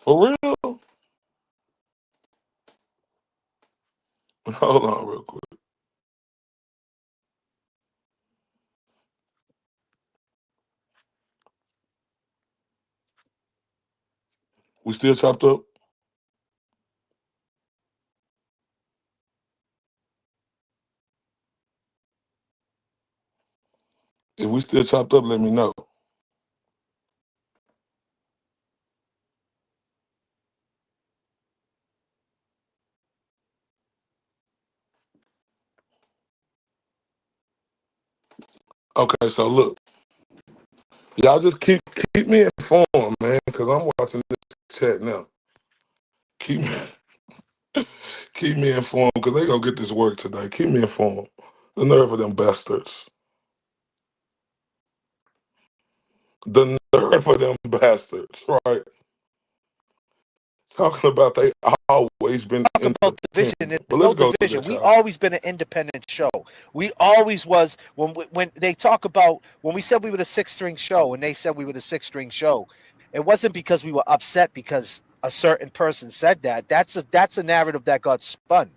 For real? Hold on real quick. We still chopped up? If we still chopped up, let me know. Okay, so look, y'all just keep me informed, man, because I'm watching this chat now. Keep me informed, because they gonna get this work today. Keep me informed. The nerve of them bastards. The nerve of them bastards, right? Talking about they always been Talk about division. independent. There's But let's no go division. to that, We y'all. always been an independent show. We always was when they talk about when we said we were the six-string show and they said we were the six-string show. It wasn't because we were upset because a certain person said that. That's a narrative that got spun.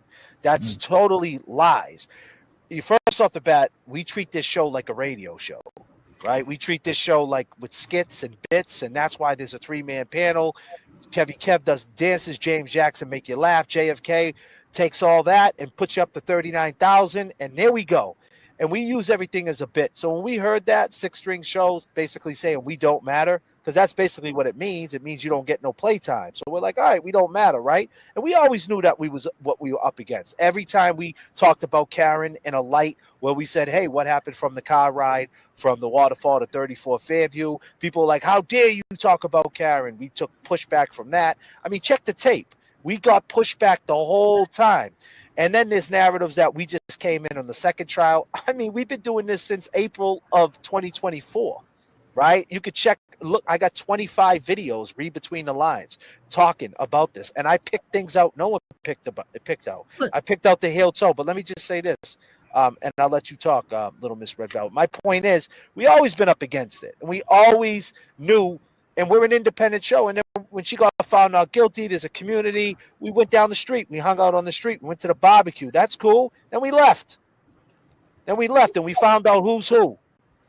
That's totally lies. First off the bat, we treat this show like a radio show. Right? We treat this show like with skits and bits, and that's why there's a three-man panel. Kev does dances, James Jackson make you laugh, JFK takes all that and puts you up to 39,000, and there we go. And we use everything as a bit. So when we heard that six-string shows basically saying we don't matter, because that's basically what it means. It means you don't get no playtime. So we're like, all right, we don't matter, right? And we always knew that we was what we were up against. Every time we talked about Karen in a light where we said, hey, what happened from the car ride from the waterfall to 34 Fairview? People were like, how dare you talk about Karen? We took pushback from that. I mean, check the tape. We got pushback the whole time. And then there's narratives that we just came in on the second trial. I mean, we've been doing this since April of 2024, right? You could check. Look, I got 25 videos, read between the lines, talking about this. And I picked things out no one picked out. I picked out the heel toe. But let me just say this, and I'll let you talk, Little Miss Red Velvet. My point is, we always been up against it. And we always knew, and we're an independent show. And then when she got found out guilty, there's a community. We went down the street. We hung out on the street. We went to the barbecue. That's cool. Then we left. And we found out who's who.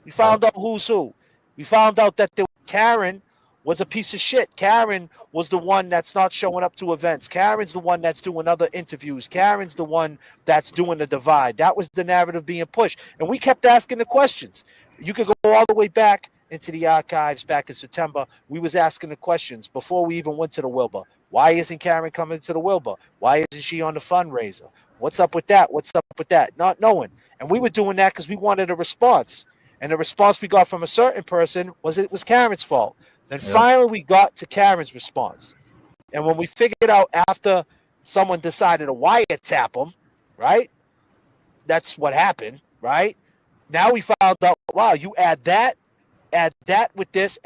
We found out who's who. We found out that Karen was a piece of shit. Karen was the one that's not showing up to events. Karen's the one that's doing other interviews. Karen's the one that's doing the divide. That was the narrative being pushed. And we kept asking the questions. You could go all the way back into the archives back in September. We was asking the questions before we even went to the Wilbur. Why isn't Karen coming to the Wilbur? Why isn't she on the fundraiser? What's up with that? What's up with that? Not knowing. And we were doing that because we wanted a response. And the response we got from a certain person was it was Karen's fault. Then finally we got to Karen's response. And when we figured out after someone decided to wiretap him, right? That's what happened, right? Now we found out, wow, you add that with this.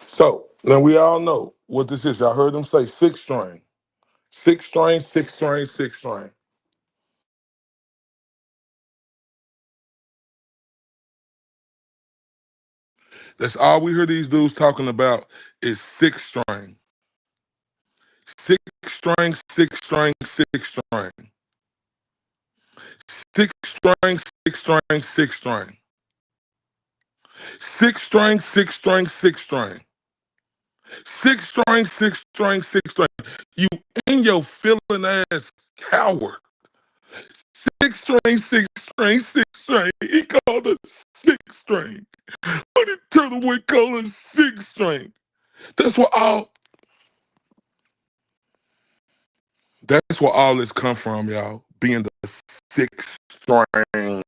So now we all know what this is. I heard them say six string. Six string, six string, six string. That's all we hear these dudes talking about is six string. Six string, six string, six string. Six string, six string, six string. Six string, six string, six string. Six string, six string, six string. You in your feeling ass coward. Six string, six string, six string. He called it six string. But he turned away calling six string. That's what all that's where all this come from, y'all. Being the six string.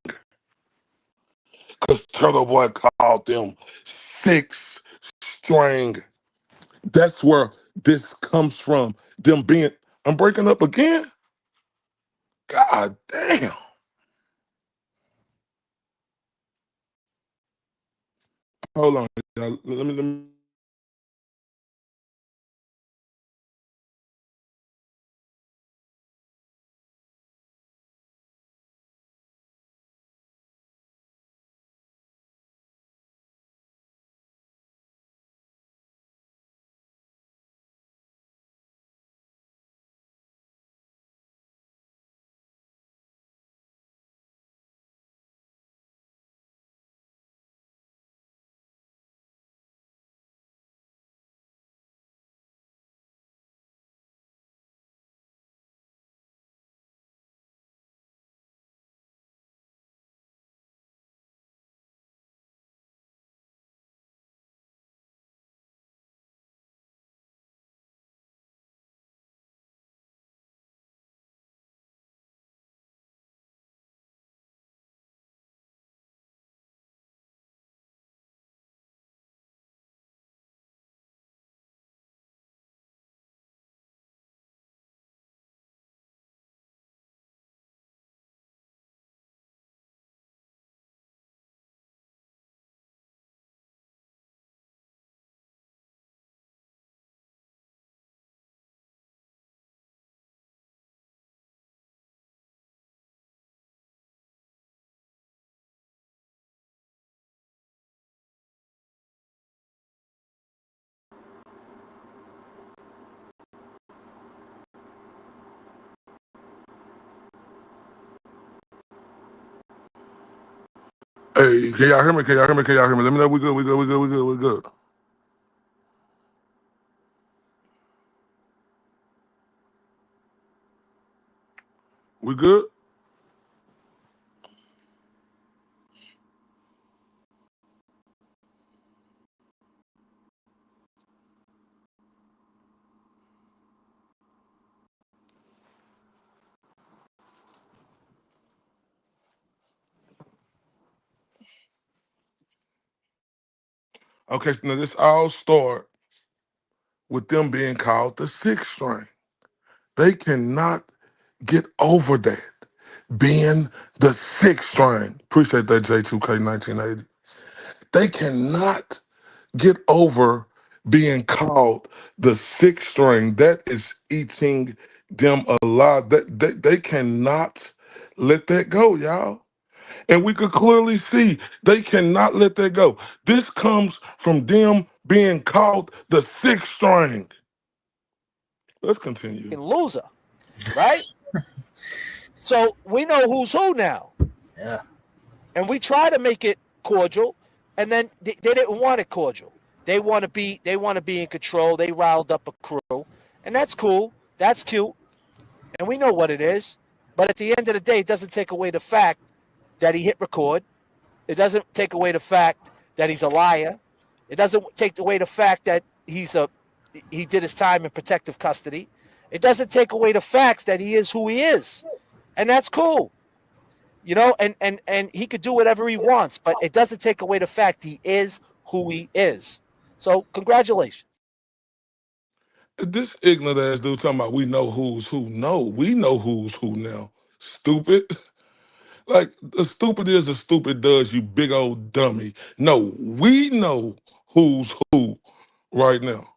Cause Turtle Boy called them six string. That's where this comes from. Them being I'm breaking up again? God damn. Hold on, y'all. Let me. Hey, can y'all hear me? Can y'all hear me? Can y'all hear me? Let me know we good, we good, we good, we good, we good. We good? Okay, so now this all start with them being called the sixth string. They cannot get over that. Being the sixth string. Appreciate that J2K 1980. They cannot get over being called the sixth string. That is eating them alive. They cannot let that go, y'all. And we could clearly see they cannot let that go. This comes from them being called the sixth string. Let's continue. Loser, right? So we know who's who now. Yeah. And we try to make it cordial, and then they didn't want it cordial. They want to be in control. They riled up a crew, and that's cool. That's cute, and we know what it is. But at the end of the day, it doesn't take away the fact that he hit record. It doesn't take away the fact that he's a liar. It doesn't take away the fact that he did his time in protective custody. It doesn't take away the facts that he is who he is, and that's cool. You know, and he could do whatever he wants, but it doesn't take away the fact he is who he is. So congratulations. This ignorant ass dude talking about we know who's who. No, we know who's who now. Stupid. Like, the stupid is a stupid does, you big old dummy. No, we know who's who right now.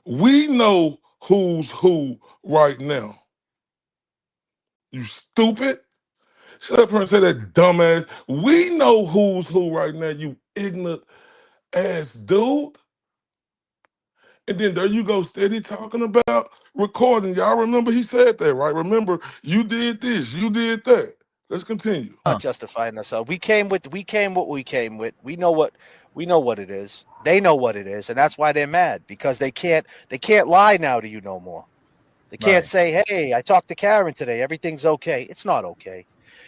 We know who's who right now. You stupid. Sit up here and say that dumbass. We know who's who right now, you ignorant ass dude. And then there you go, steady talking about recording. Y'all remember he said that, right? Remember, you did this, you did that. Let's continue. Not justifying ourselves. We came what we came with. We know what it is. They know what it is, and that's why they're mad, because they can't lie now to you no more. They can't say, "Hey, I talked to Karen today. Everything's okay." It's not okay.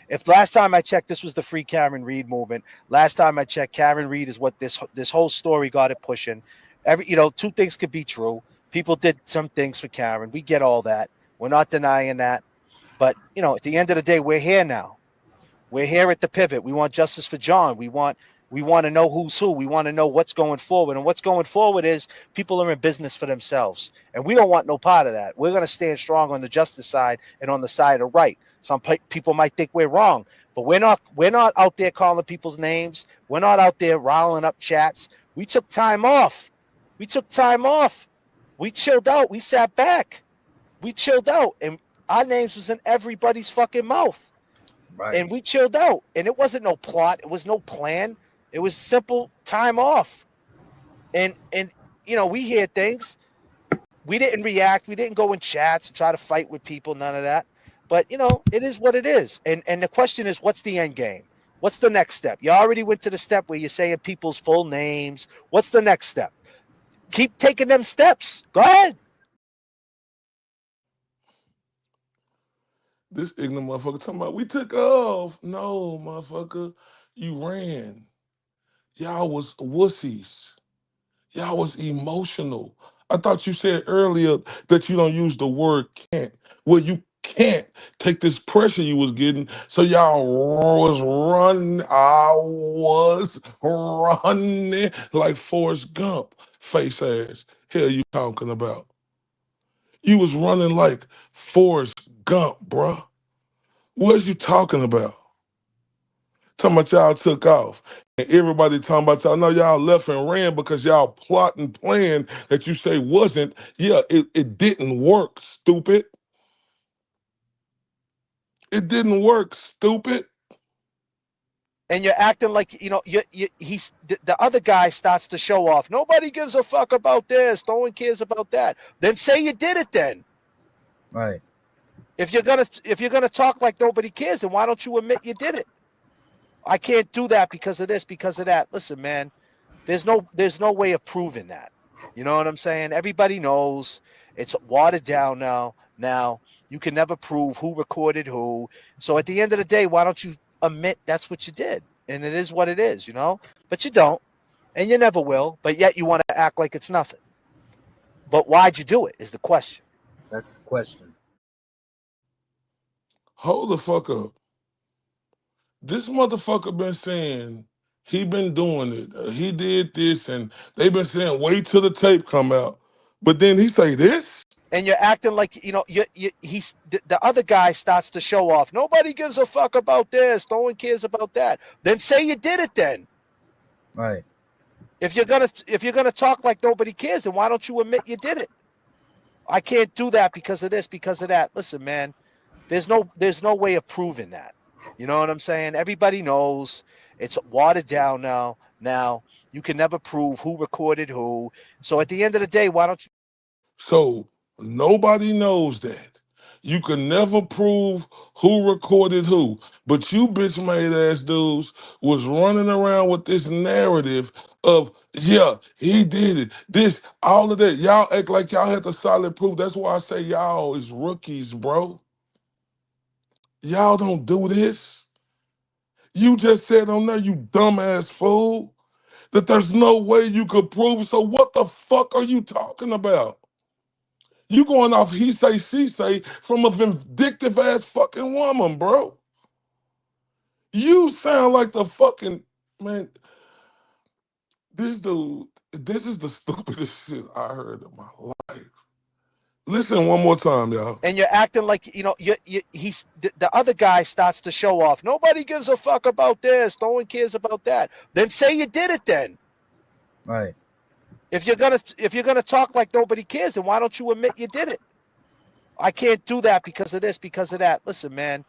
If last time I checked, this was the Free Karen Reed movement. Last time I checked, Karen Reed is what this whole story got it pushing. Two things could be true. People did some things for Karen. We get all that. We're not denying that. But, at the end of the day, we're here now. We're here at the pivot. We want justice for John. We want to know who's who. We want to know what's going forward. And what's going forward is people are in business for themselves. And we don't want no part of that. We're going to stand strong on the justice side and on the side of right. Some people might think we're wrong, but we're not out there calling people's names. We're not out there riling up chats. We took time off. We chilled out. We sat back. We chilled out. And our names was in everybody's fucking mouth. Right. And we chilled out. And it wasn't no plot. It was no plan. It was simple time off. And we hear things. We didn't react. We didn't go in chats and try to fight with people. None of that. But, it is what it is. And the question is, what's the end game? What's the next step? You already went to the step where you're saying people's full names. What's the next step? Keep taking them steps. Go ahead. This ignorant motherfucker talking about, we took off. No, motherfucker, you ran. Y'all was wussies. Y'all was emotional. I thought you said earlier that you don't use the word can't. Well, you can't take this pressure you was getting, so y'all was running. I was running like Forrest Gump, face ass. Hell you talking about? You was running like Forrest Gump, bruh. What you talking about? Talking about y'all took off. And everybody talking about y'all. No, y'all left and ran because y'all plotting plan that you say wasn't. Yeah, it didn't work, stupid. It didn't work, stupid. And you're acting like, the other guy starts to show off. Nobody gives a fuck about this. No one cares about that. Then say you did it then. Right. If you're gonna talk like nobody cares, then why don't you admit you did it? I can't do that because of this, because of that. Listen, man, there's no way of proving that. You know what I'm saying? Everybody knows it's watered down now. Now you can never prove who recorded who. So at the end of the day, why don't you admit that's what you did? And it is what it is, But you don't, and you never will. But yet you want to act like it's nothing. But why'd you do it? Is the question. That's the question. Hold the fuck up. This motherfucker been saying he been doing it. He did this, and they been saying wait till the tape come out. But then he say this. And you're acting like, the other guy starts to show off. Nobody gives a fuck about this. No one cares about that. Then say you did it then. Right. If you're gonna talk like nobody cares, then why don't you admit you did it? I can't do that because of this, because of that. Listen, man, there's no way of proving that. You know what I'm saying? Everybody knows it's watered down now. Now you can never prove who recorded who. So at the end of the day, why don't you? So nobody knows that. You can never prove who recorded who. But you bitch made ass dudes was running around with this narrative of, yeah, he did it. This, all of that. Y'all act like y'all had the solid proof. That's why I say y'all is rookies, bro. Y'all don't do this. You just said on there, you dumbass fool, that there's no way you could prove. So what the fuck are you talking about? You going off he say, she say from a vindictive ass fucking woman, bro. You sound like the fucking, man, this dude, this is the stupidest shit I heard in my life. Listen one more time, y'all. And you're acting like, the other guy starts to show off. Nobody gives a fuck about this. No one cares about that. Then say you did it then. Right. If you're gonna talk like nobody cares, then why don't you admit you did it? I can't do that because of this, because of that. Listen, man,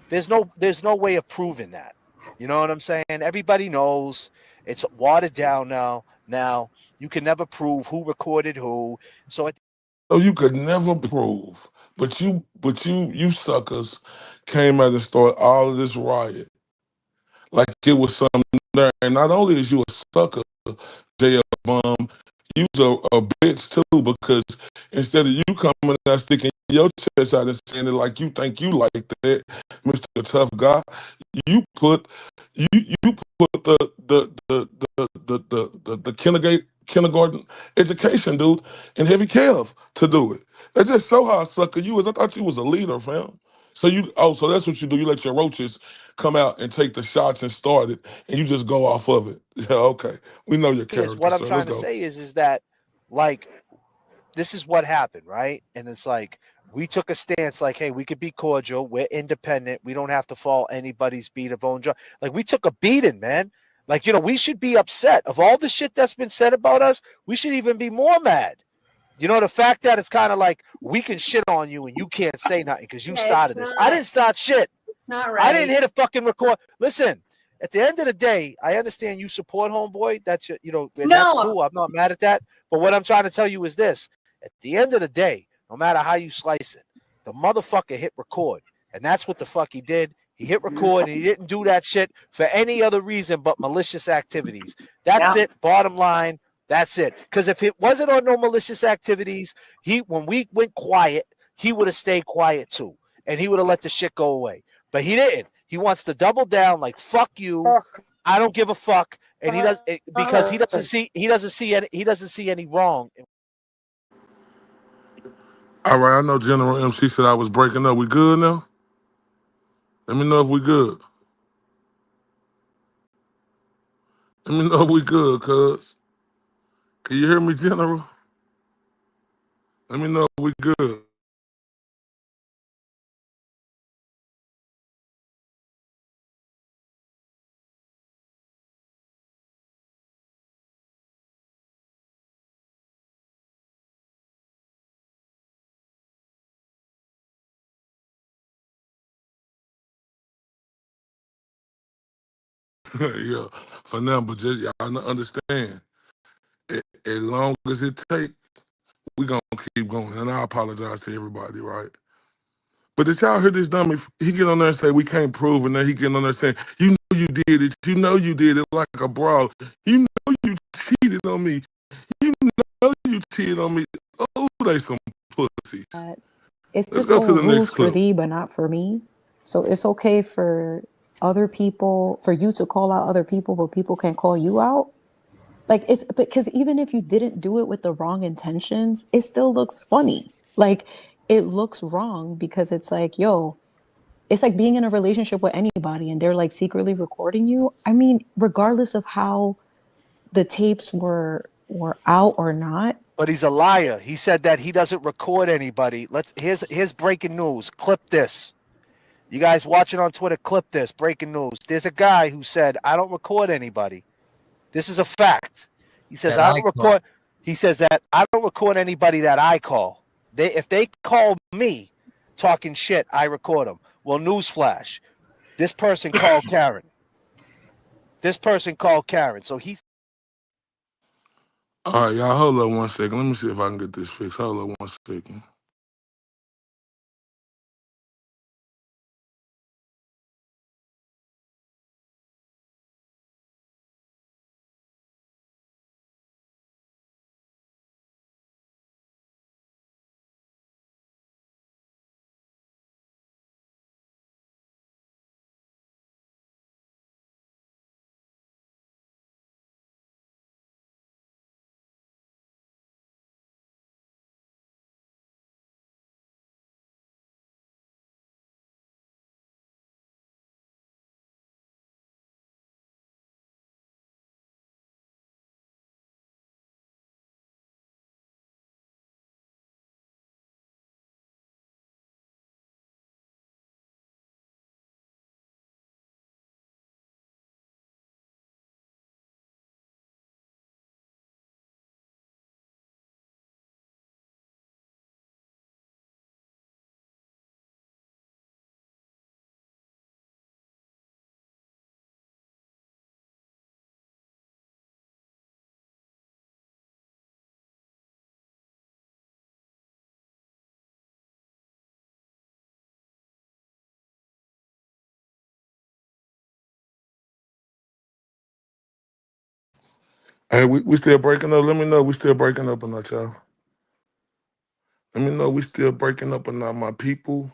there's no way of proving that. You know what I'm saying? Everybody knows it's watered down now. Now you can never prove who recorded who. So So you could never prove, you suckers came out and started all of this riot like it was something there. And not only is you a sucker, JL Bum, you's a bitch too, because instead of you coming out sticking your chest out and saying it like you think you like that, Mr. Tough Guy, you put you put the kindergarten education dude in heavy Kev to do it. That just show how a sucker you is. I thought you was a leader, fam. So that's what you do. You let your roaches come out and take the shots and start it, and you just go off of it. Yeah, okay. We know your is character, what I'm sir. Let's trying to go. say is that like this is what happened, right? And it's like we took a stance like, hey, we could be cordial, we're independent, we don't have to follow anybody's beat of own job. Like we took a beating, man. Like, we should be upset of all the shit that's been said about us. We should even be more mad. The fact that it's kind of like we can shit on you and you can't say nothing because you started this. I didn't start shit. It's not I right. didn't hit a fucking record. Listen, at the end of the day, I understand you support Homeboy. That's and that's cool. I'm not mad at that. But what I'm trying to tell you is this: at the end of the day, no matter how you slice it, the motherfucker hit record, and that's what the fuck he did. He hit record, and he didn't do that shit for any other reason but malicious activities. That's it. Bottom line. That's it. Because if it wasn't on no malicious activities, when we went quiet, he would have stayed quiet too, and he would have let the shit go away. But he didn't. He wants to double down, like fuck you. I don't give a fuck, and he does because he doesn't see any wrong. All right, I know General MC said I was breaking up. We good now? Let me know if we good. Let me know if we good, cuz. Can you hear me, General? Let me know if we good. Yeah, for now, but just y'all understand. As long as it takes, we gonna keep going. And I apologize to everybody, right? But did y'all hear this dummy? He get on there and say we can't prove, and then he get on there saying, "You know you did it. You know you did it like a bro. You know you cheated on me. You know you cheated on me. Oh, they some pussies." It's Let's this go to whole the next rules for clip. thee, but not for me. So it's okay for other people, for you to call out other people, but people can't call you out. Like it's because even if you didn't do it with the wrong intentions, it still looks funny. Like it looks wrong because it's like, yo, it's like being in a relationship with anybody and they're like secretly recording you. I mean, regardless of how the tapes were out or not. But he's a liar. He said that he doesn't record anybody. Here's breaking news. Clip this. You guys watching on Twitter, clip this. Breaking news. There's a guy who said, I don't record anybody. This is a fact. He says, I don't record. He says that I don't record anybody that I call. If they call me talking shit, I record them. Well, newsflash. This person called Karen. This person called Karen. So he's. All right, y'all, hold on one second. Let me see if I can get this fixed. Hold on one second. Hey, we still breaking up. Let me know we still breaking up or not, y'all. Let me know we still breaking up or not, my people.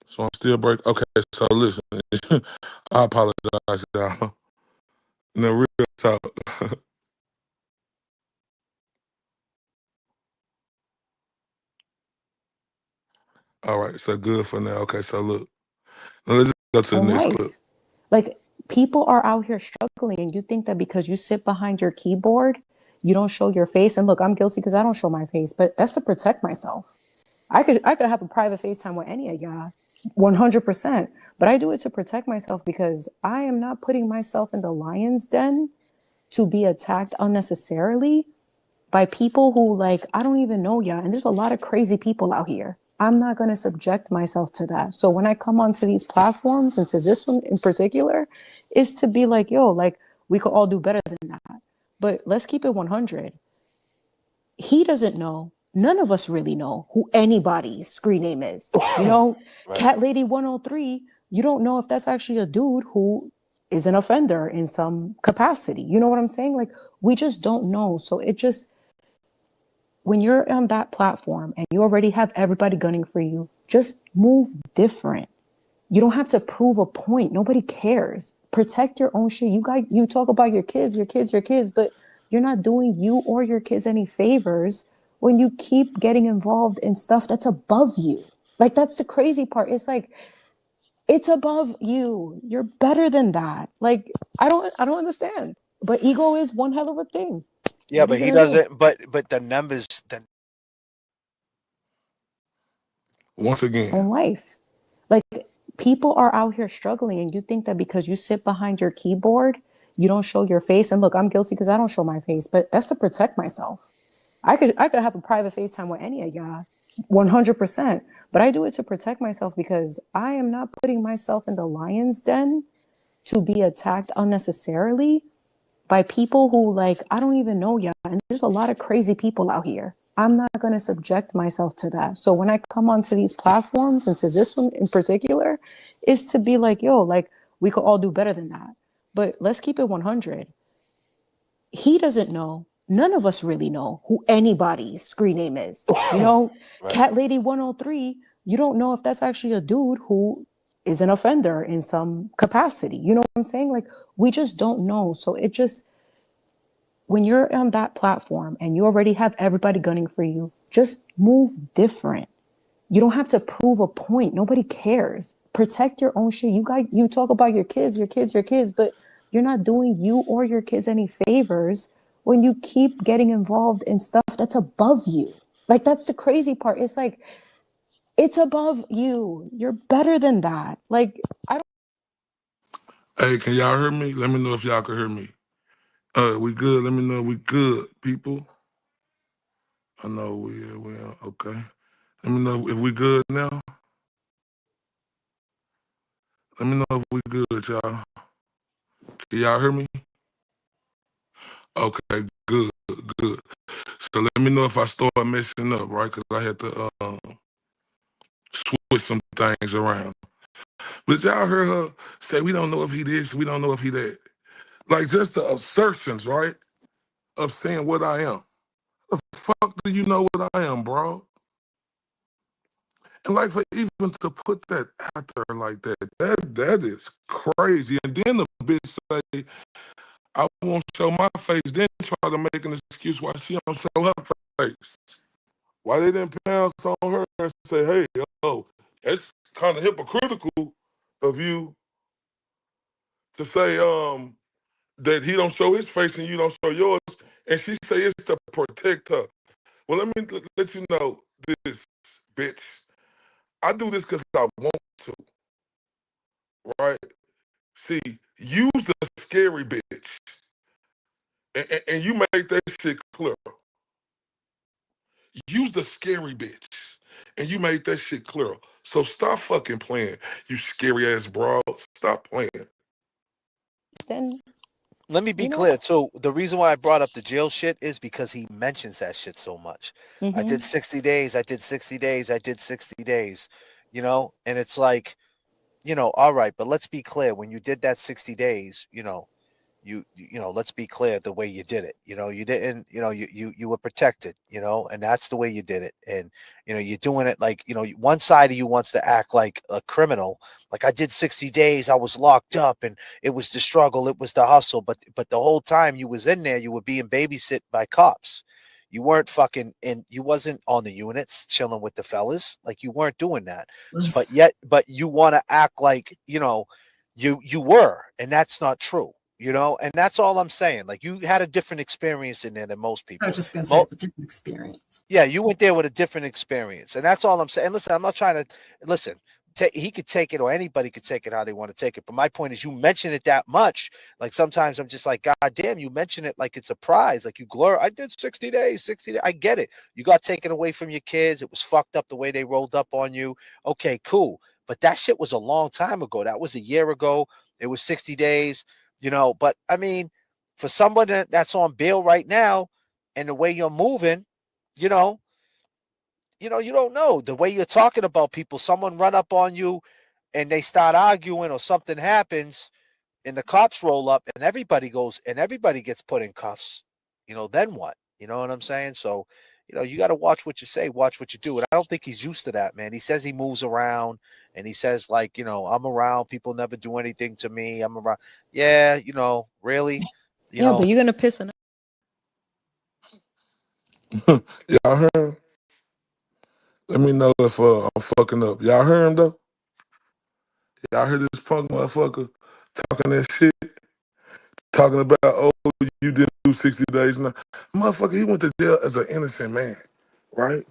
So I'm still break. Okay, so listen, I apologize, y'all. No real talk. All right, so good for now. Okay, so look, now let's go to the in next clip. life. Like people are out here struggling, and you think that because you sit behind your keyboard, you don't show your face. And look, I'm guilty because I don't show my face, but that's to protect myself. I could have a private FaceTime with any of y'all, 100%. But I do it to protect myself because I am not putting myself in the lion's den to be attacked unnecessarily by people who like I don't even know y'all. And there's a lot of crazy people out here. I'm not going to subject myself to that. So when I come onto these platforms and to this one in particular, is to be like, yo, like we could all do better than that. But let's keep it 100. He doesn't know. None of us really know who anybody's screen name is. You know, Right. Cat Lady 103, you don't know if that's actually a dude who is an offender in some capacity. You know what I'm saying? Like we just don't know. So it just when you're on that platform and you already have everybody gunning for you, just move different. You don't have to prove a point. Nobody cares. Protect your own shit. You talk about your kids, but you're not doing you or your kids any favors when you keep getting involved in stuff that's above you. Like that's the crazy part. It's like it's above you. You're better than that. Like I don't understand. But ego is one hell of a thing. Yeah, What are but you he gonna do? doesn't. But the numbers. Once again, On life. Like people are out here struggling, and you think that because you sit behind your keyboard, you don't show your face. And look, I'm guilty because I don't show my face, but that's to protect myself. I could have a private FaceTime with any of y'all, 100%. But I do it to protect myself because I am not putting myself in the lion's den to be attacked unnecessarily by people who like I don't even know y'all. And there's a lot of crazy people out here. I'm not going to subject myself to that. So when I come onto these platforms and to this one in particular, is to be like, yo, like we could all do better than that. But let's keep it 100. He doesn't know. None of us really know who anybody's screen name is. You know, Right. Cat Lady 103, you don't know if that's actually a dude who is an offender in some capacity. You know what I'm saying? Like we just don't know. So it just when you're on that platform and you already have everybody gunning for you, just move different. You don't have to prove a point. Nobody cares. Protect your own shit. You talk about your kids, but you're not doing you or your kids any favors when you keep getting involved in stuff that's above you. Like that's the crazy part. It's like it's above you. You're better than that. Like I don't hey, can y'all hear me? Let me know if y'all can hear me. We good? Let me know we good, people. I know we are okay. Let me know if we good now. Let me know if we good, y'all. Can y'all hear me? Okay, good, good. So let me know if I start messing up, right? Because I had to switch some things around. But y'all heard her say, we don't know if he this, we don't know if he that. Like just the assertions, right? Of saying what I am. The fuck do you know what I am, bro? And like for even to put that out there like that is crazy. And then the bitch say, I won't show my face, then try to make an excuse why she don't show her face. Why they didn't pounce on her and say, hey, yo, it's kind of hypocritical of you to say that he don't show his face and you don't show yours. And she say it's to protect her. Well, let me let you know this, bitch. I do this because I want to, right? See, use the scary bitch. And you make that shit clear. Use the scary bitch. And you made that shit clear. So stop fucking playing, you scary ass broad. Stop playing. then let me be You know? clear too. The reason why I brought up the jail shit is because he mentions that shit so much. I Mm-hmm. did 60 days. I did 60 days. I did 60 days. You know, and it's like, all right, but let's be clear. When you did that 60 days, let's be clear the way you did it. You didn't, you were protected, and that's the way you did it. And you're doing it like, one side of you wants to act like a criminal, like I did 60 days, I was locked up and it was the struggle, it was the hustle, but the whole time you was in there, you were being babysit by cops. You weren't fucking in, you wasn't on the units chilling with the fellas, like you weren't doing that. But you want to act like, you were, and that's not true. And that's all I'm saying. Like, you had a different experience in there than most people. I was just gonna say it's a different experience. Yeah, you went there with a different experience, and that's all I'm saying. Listen, I'm not trying to listen. He could take it, or anybody could take it how they want to take it. But my point is, you mention it that much. Like, sometimes I'm just like, God damn, you mention it like it's a prize. Like, you glor. I did 60 days, 60 days. I get it. You got taken away from your kids. It was fucked up the way they rolled up on you. Okay, cool. But that shit was a long time ago. That was a year ago. It was 60 days. But I mean, for someone that's on bail right now, and the way you're moving, you know, you don't know the way you're talking about people. Someone run up on you and they start arguing, or something happens and the cops roll up and everybody gets put in cuffs. Then what? You know what I'm saying? So, you got to watch what you say, watch what you do. And I don't think he's used to that, man. He says he moves around and he says, like, I'm around, people never do anything to me. I'm around. Yeah, really, Yeah, but you're gonna piss on. Y'all heard him? Let me know if I'm fucking up. Y'all heard him though? Y'all heard this punk motherfucker talking that shit? Talking about, oh, you didn't do 60 days now. Motherfucker, he went to jail as an innocent man, right?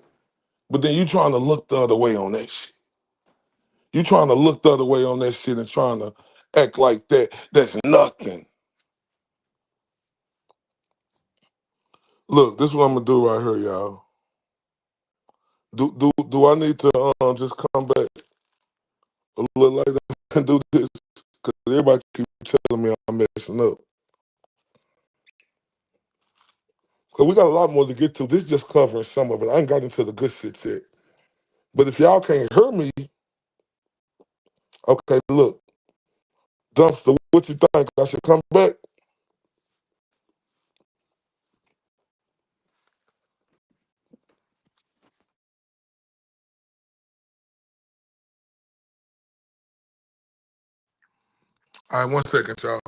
But then you trying to look the other way on that shit. You trying to look the other way on that shit and trying to act like that's nothing. Look, this is what I'm gonna do right here, y'all. Do I need to just come back a little later and do this? Because everybody keep telling me I'm messing up. Because we got a lot more to get to. This just covering some of it. I ain't got into the good shit yet. But if y'all can't hear me, okay, look. Dumpster, what you think? I should come back? All right, 1 second, y'all.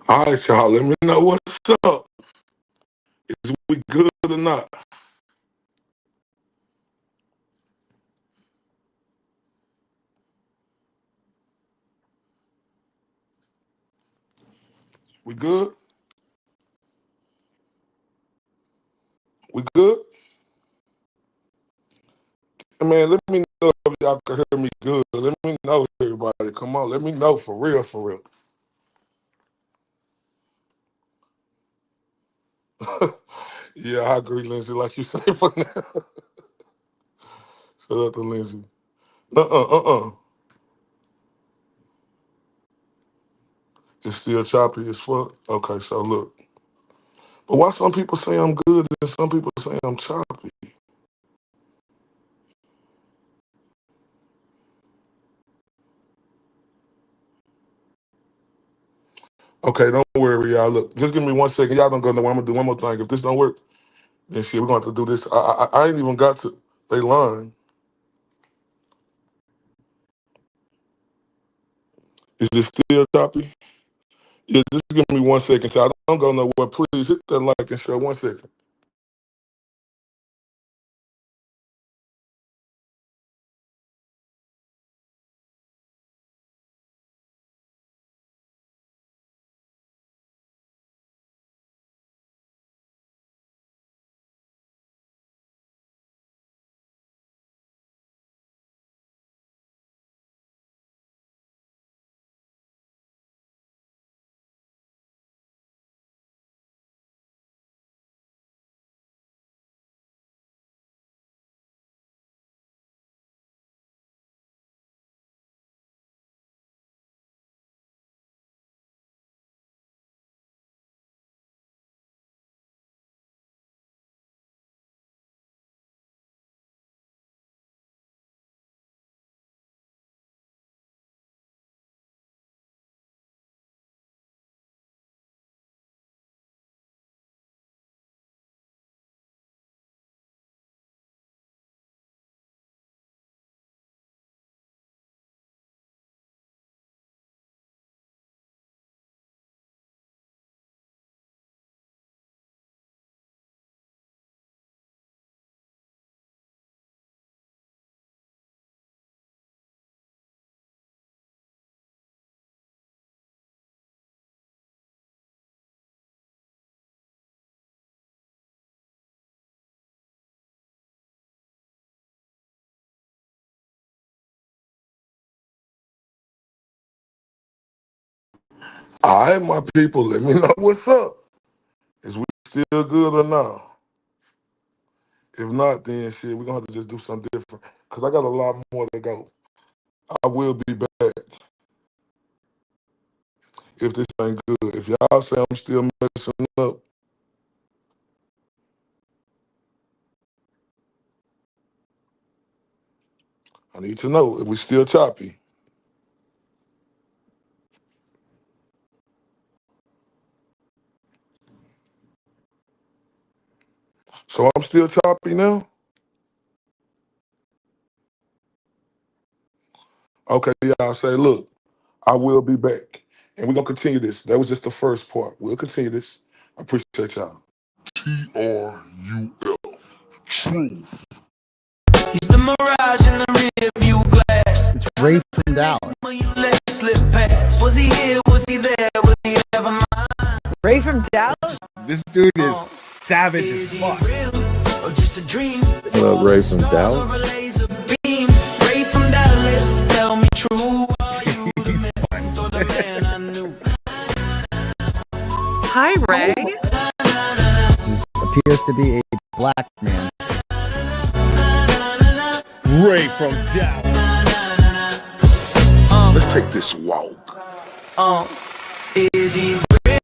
All right, y'all. Let me know what's up. Is we good or not? We good? We good? Man, let me know if y'all can hear me good. Let me know, everybody. Come on, let me know for real, for real. Yeah, I agree, Lindsay. Like you say for now. Shout out to Lindsay. It's still choppy as fuck. Okay, so look. But why some people say I'm good and some people say I'm choppy? Okay, don't worry, y'all. Look, just give me 1 second. Y'all don't go nowhere. I'm gonna do one more thing. If this don't work, then shit, we're gonna have to do this. I ain't even got to they line. Is it still choppy? Yeah, just give me 1 second, y'all. Don't go nowhere. Please hit that like and share. 1 second. All right, my people, let me know what's up. Is we still good or not? If not, then shit, we're gonna have to just do something different. Cause I got a lot more to go. I will be back if this ain't good. If y'all say I'm still messing up, I need to know if we still choppy. So I'm still choppy now? Okay, y'all say, look, I will be back. And we're gonna continue this. That was just the first part. We'll continue this. I appreciate y'all. TRUF. Truth. He's the mirage in the rear view glass. It's Ray from Dallas. You let it slip past. Was he here? Was he there? Was he ever mine? Ray from Dallas? This dude is savage as fuck. Or just a dream? What up, Ray from Dallas? Ray from Dallas, tell me true. He's fun. Hi, Ray. This appears to be a black man. Ray from Dallas. Let's take this walk. Is he real?